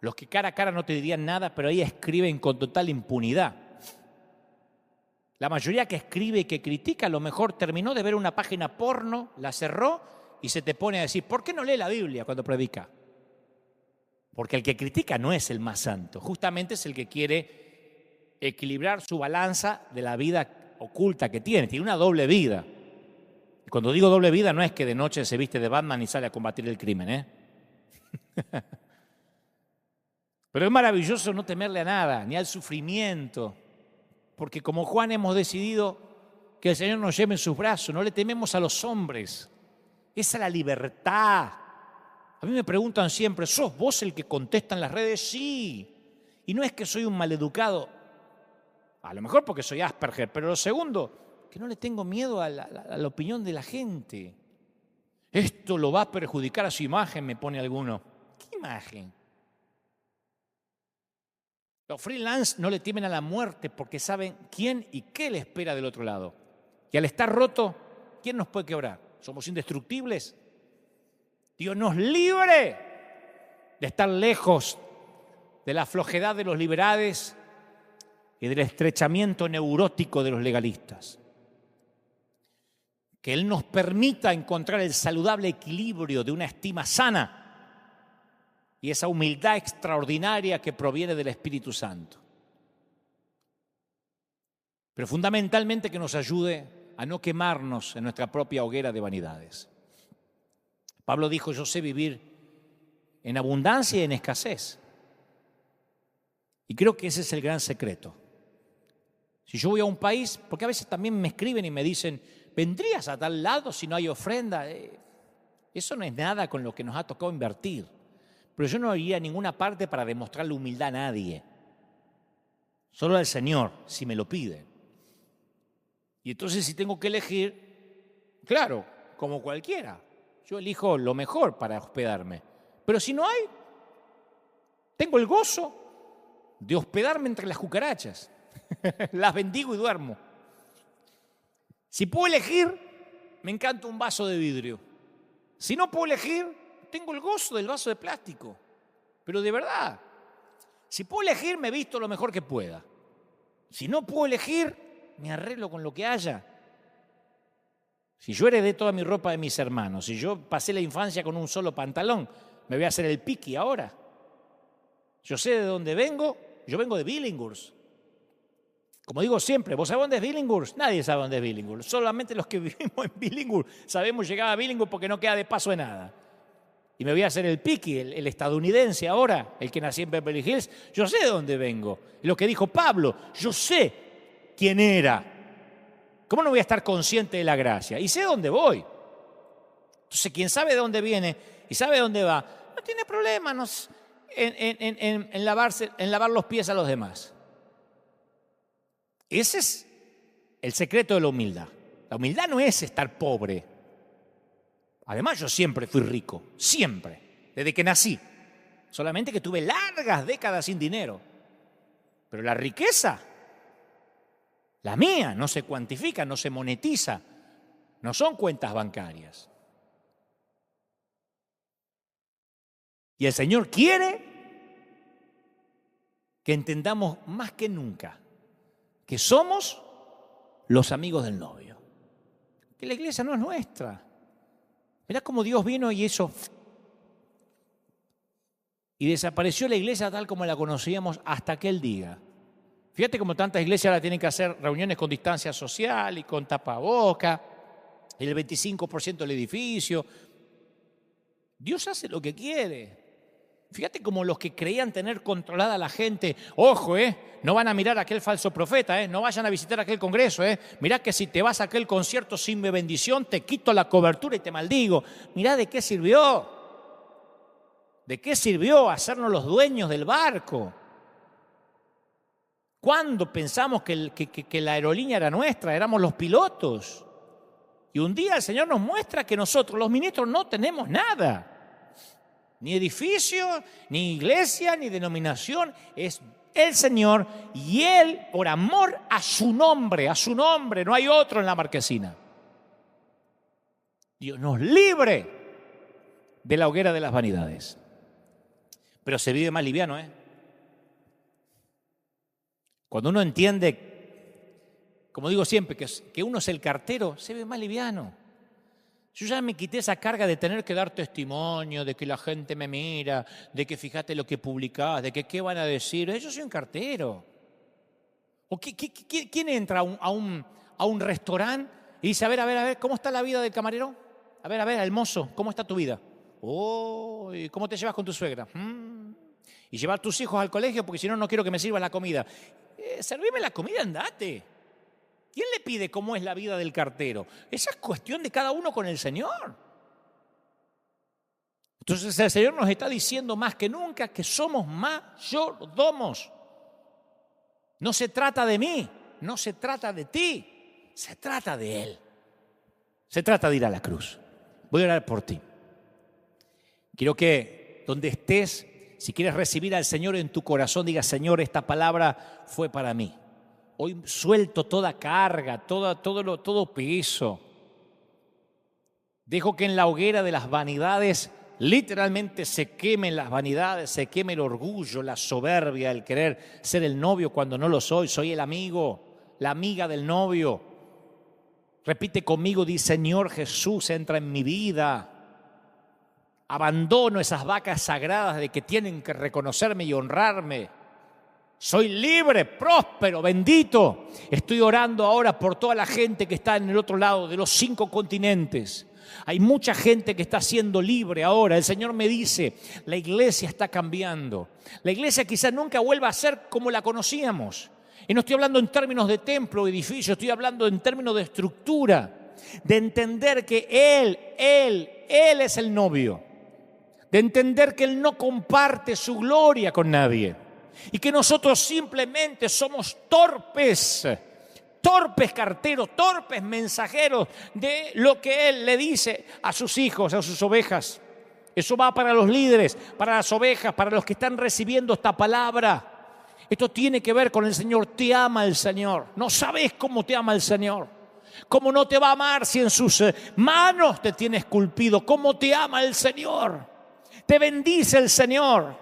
los que cara a cara no te dirían nada, pero ahí escriben con total impunidad. La mayoría que escribe y que critica a lo mejor terminó de ver una página porno, la cerró y se te pone a decir, ¿por qué no lee la Biblia cuando predica? Porque el que critica no es el más santo, justamente es el que quiere equilibrar su balanza de la vida oculta que tiene una doble vida. Y cuando digo doble vida no es que de noche se viste de Batman y sale a combatir el crimen, Pero es maravilloso no temerle a nada, ni al sufrimiento, porque como Juan hemos decidido que el Señor nos lleve en sus brazos, no le tememos a los hombres. Esa es la libertad. A mí me preguntan siempre, ¿sos vos el que contesta en las redes? Sí. Y no es que soy un maleducado, a lo mejor porque soy Asperger, pero lo segundo, que no le tengo miedo a la opinión de la gente. Esto lo va a perjudicar a su imagen, me pone alguno. ¿Qué imagen? Los freelance no le temen a la muerte porque saben quién y qué le espera del otro lado. Y al estar roto, ¿quién nos puede quebrar? ¿Somos indestructibles? Dios nos libre de estar lejos de la flojedad de los liberales y del estrechamiento neurótico de los legalistas. que Él nos permita encontrar el saludable equilibrio de una estima sana y esa humildad extraordinaria que proviene del Espíritu Santo. Pero fundamentalmente que nos ayude a no quemarnos en nuestra propia hoguera de vanidades. Pablo dijo, yo sé vivir en abundancia y en escasez. Y creo que ese es el gran secreto. Si yo voy a un país, porque a veces también me escriben y me dicen, ¿vendrías a tal lado si no hay ofrenda? Eso no es nada con lo que nos ha tocado invertir. Pero yo no iría a ninguna parte para demostrarle humildad a nadie. Solo al Señor, si me lo pide. Y entonces si tengo que elegir, claro, como cualquiera, yo elijo lo mejor para hospedarme. Pero si no hay, tengo el gozo de hospedarme entre las cucarachas. Las bendigo y duermo. Si puedo elegir, me encanta un vaso de vidrio. Si no puedo elegir, tengo el gozo del vaso de plástico. Pero de verdad, si puedo elegir, me visto lo mejor que pueda. Si no puedo elegir, me arreglo con lo que haya. Si yo heredé toda mi ropa de mis hermanos, si yo pasé la infancia con un solo pantalón, me voy a hacer el piqui ahora. Yo sé de dónde vengo, yo vengo de Billinghurst. Como digo siempre, ¿vos sabés dónde es Billinghurst? Nadie sabe dónde es Billinghurst. Solamente los que vivimos en Billinghurst sabemos llegar a Billinghurst porque no queda de paso de nada. Y me voy a hacer el piqui, el estadounidense ahora, el que nací en Beverly Hills. Yo sé de dónde vengo. Lo que dijo Pablo, yo sé quién era. ¿Cómo no voy a estar consciente de la gracia? Y sé dónde voy. Entonces, quien sabe de dónde viene y sabe dónde va, no tiene problema en lavar los pies a los demás. Ese es el secreto de la humildad. La humildad no es estar pobre. Además, yo siempre fui rico, siempre, desde que nací. Solamente que tuve largas décadas sin dinero. Pero la riqueza, la mía, no se cuantifica, no se monetiza, no son cuentas bancarias. Y el Señor quiere que entendamos más que nunca que somos los amigos del novio. Que la iglesia no es nuestra. Mirá cómo Dios vino y hizo y desapareció la iglesia tal como la conocíamos hasta aquel día. Fíjate cómo tantas iglesias ahora tienen que hacer reuniones con distancia social y con tapaboca, el 25% del edificio. Dios hace lo que quiere. Fíjate como los que creían tener controlada a la gente, ojo, no van a mirar a aquel falso profeta, no vayan a visitar aquel congreso, mirá que si te vas a aquel concierto sin mi bendición, te quito la cobertura y te maldigo. Mirá de qué sirvió. ¿De qué sirvió hacernos los dueños del barco? ¿Cuándo pensamos que la aerolínea era nuestra? Éramos los pilotos. Y un día el Señor nos muestra que nosotros, los ministros, no tenemos nada. Ni edificio, ni iglesia, ni denominación. Es el Señor y Él, por amor a su nombre, no hay otro en la marquesina. Dios nos libre de la hoguera de las vanidades. Pero se vive más liviano, Cuando uno entiende, como digo siempre, que uno es el cartero, se ve más liviano. Yo ya me quité esa carga de tener que dar testimonio, de que la gente me mira, de que fíjate lo que publicás, de que qué van a decir. Yo soy un cartero. ¿O quién entra a un restaurante y dice, a ver, ¿cómo está la vida del camarero? A ver, el mozo, ¿cómo está tu vida? Oh, ¿cómo te llevas con tu suegra? Y llevar tus hijos al colegio porque si no, no quiero que me sirvas la comida. Servime la comida, andate. ¿Quién le pide cómo es la vida del cartero? Esa es cuestión de cada uno con el Señor. Entonces el Señor nos está diciendo más que nunca que somos mayordomos. No se trata de mí, no se trata de ti, se trata de Él. Se trata de ir a la cruz. Voy a orar por ti. Quiero que donde estés, si quieres recibir al Señor en tu corazón, diga, Señor, esta palabra fue para mí. Hoy suelto toda carga, todo peso. Dejo que en la hoguera de las vanidades literalmente se quemen las vanidades, se queme el orgullo, la soberbia, el querer ser el novio cuando no lo soy. Soy el amigo, la amiga del novio. Repite conmigo, di: Señor Jesús, entra en mi vida. Abandono esas vacas sagradas de que tienen que reconocerme y honrarme. Soy libre, próspero, bendito. Estoy orando ahora por toda la gente que está en el otro lado de los 5 continentes. Hay mucha gente que está siendo libre ahora. El Señor me dice, la iglesia está cambiando. La iglesia quizás nunca vuelva a ser como la conocíamos. Y no estoy hablando en términos de templo o edificio, estoy hablando en términos de estructura, de entender que Él es el novio, de entender que Él no comparte su gloria con nadie y que nosotros simplemente somos torpes carteros, torpes mensajeros de lo que Él le dice a sus hijos, a sus ovejas. Eso va para los líderes, para las ovejas, para los que están recibiendo esta palabra. Esto tiene que ver con el Señor. Te ama el Señor. No sabes cómo te ama el Señor. ¿Cómo no te va a amar si en sus manos te tiene esculpido? ¿Cómo te ama el Señor? Te bendice el Señor.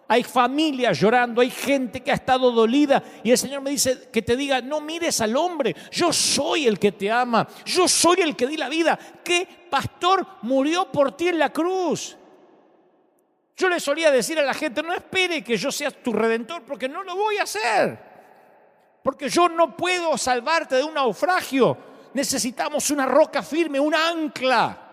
Hay familias llorando, hay gente que ha estado dolida y el Señor me dice que te diga: no mires al hombre, yo soy el que te ama, yo soy el que di la vida. ¿Qué pastor murió por ti en la cruz? Yo le solía decir a la gente: no espere que yo sea tu redentor, porque no lo voy a hacer. Porque yo no puedo salvarte de un naufragio. Necesitamos una roca firme, un ancla.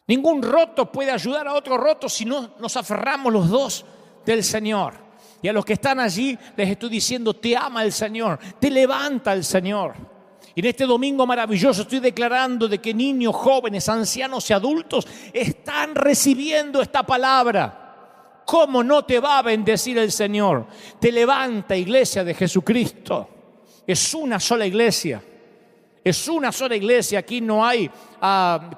Ningún roto puede ayudar a otro roto si no nos aferramos los dos del Señor. Y a los que están allí les estoy diciendo: te ama el Señor, te levanta el Señor. Y en este domingo maravilloso estoy declarando de que niños, jóvenes, ancianos y adultos están recibiendo esta palabra. ¿Cómo no te va a bendecir el Señor? Te levanta, iglesia de Jesucristo. Es una sola iglesia. Es una sola iglesia. Aquí no hay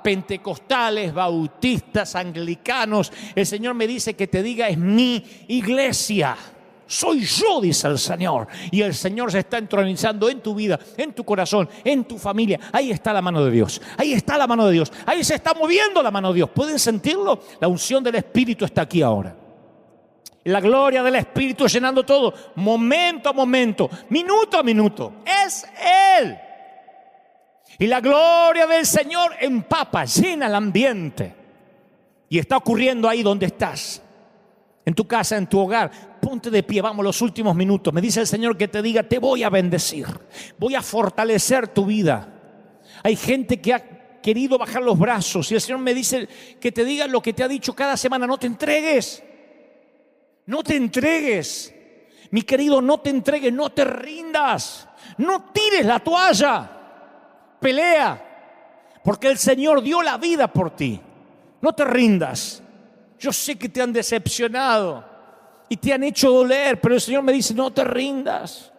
pentecostales, bautistas, anglicanos. El Señor me dice que te diga: es mi iglesia. Soy yo, dice el Señor. Y el Señor se está entronizando en tu vida, en tu corazón, en tu familia. Ahí está la mano de Dios. Ahí está la mano de Dios. Ahí se está moviendo la mano de Dios. ¿Pueden sentirlo? La unción del Espíritu está aquí ahora. La gloria del Espíritu llenando todo, momento a momento, minuto a minuto. Es Él. Y la gloria del Señor empapa, llena el ambiente. Y está ocurriendo ahí donde estás. En tu casa, en tu hogar. Ponte de pie, vamos, los últimos minutos. Me dice el Señor que te diga: te voy a bendecir. Voy a fortalecer tu vida. Hay gente que ha querido bajar los brazos. Y el Señor me dice que te diga lo que te ha dicho cada semana: no te entregues. No te entregues. Mi querido, no te entregues, no te rindas. No tires la toalla. Pelea, porque el Señor dio la vida por ti. No te rindas. Yo sé que te han decepcionado y te han hecho doler, pero el Señor me dice: no te rindas.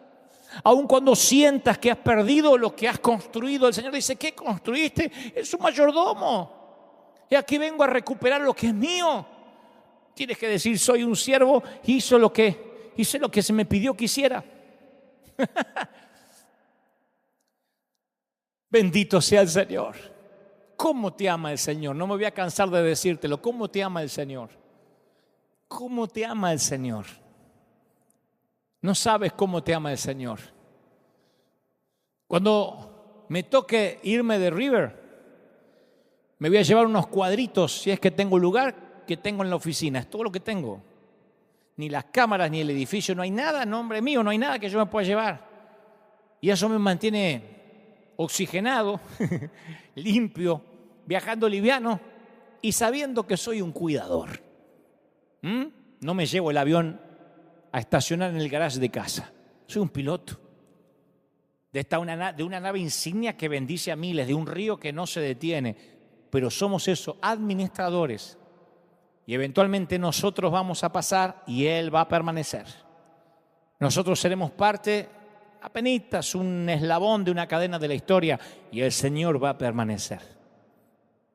Aun cuando sientas que has perdido lo que has construido, el Señor dice: ¿qué construiste? Es un mayordomo. Y aquí vengo a recuperar lo que es mío. Tienes que decir: soy un siervo, hice lo que se me pidió que hiciera. Bendito sea el Señor. ¿Cómo te ama el Señor? No me voy a cansar de decírtelo. ¿Cómo te ama el Señor? ¿Cómo te ama el Señor? No sabes cómo te ama el Señor. Cuando me toque irme de River, me voy a llevar unos cuadritos, si es que tengo lugar, que tengo en la oficina. Es todo lo que tengo. Ni las cámaras, ni el edificio, no hay nada a nombre mío, no hay nada que yo me pueda llevar. Y eso me mantiene oxigenado, limpio, viajando liviano y sabiendo que soy un cuidador. No me llevo el avión a estacionar en el garaje de casa. Soy un piloto de una nave insignia que bendice a miles, de un río que no se detiene. Pero somos eso, administradores. Y eventualmente nosotros vamos a pasar y Él va a permanecer. Nosotros seremos parte, apenitas, un eslabón de una cadena de la historia, y el Señor va a permanecer.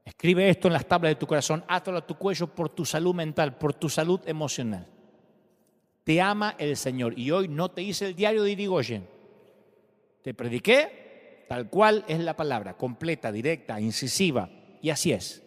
Escribe esto en las tablas de tu corazón, átalo a tu cuello por tu salud mental, por tu salud emocional. Te ama el Señor. Y hoy no te hice el diario de Irigoyen. Te prediqué tal cual es la palabra, completa, directa, incisiva. Y así es.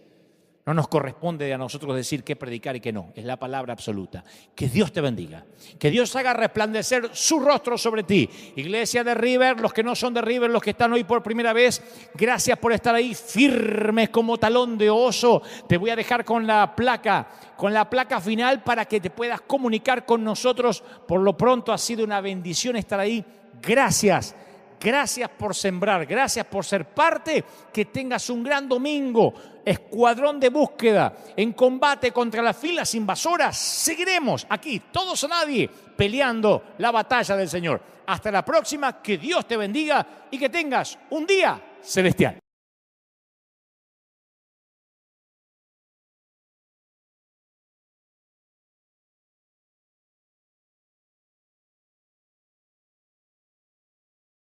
No nos corresponde a nosotros decir qué predicar y qué no. Es la palabra absoluta. Que Dios te bendiga. Que Dios haga resplandecer su rostro sobre ti. Iglesia de River, los que no son de River, los que están hoy por primera vez, gracias por estar ahí firmes como talón de oso. Te voy a dejar con la placa final para que te puedas comunicar con nosotros. Por lo pronto ha sido una bendición estar ahí. Gracias. Gracias por sembrar, gracias por ser parte. Que tengas un gran domingo. Escuadrón de búsqueda en combate contra las filas invasoras. Seguiremos aquí, todos o nadie, peleando la batalla del Señor. Hasta la próxima, que Dios te bendiga y que tengas un día celestial.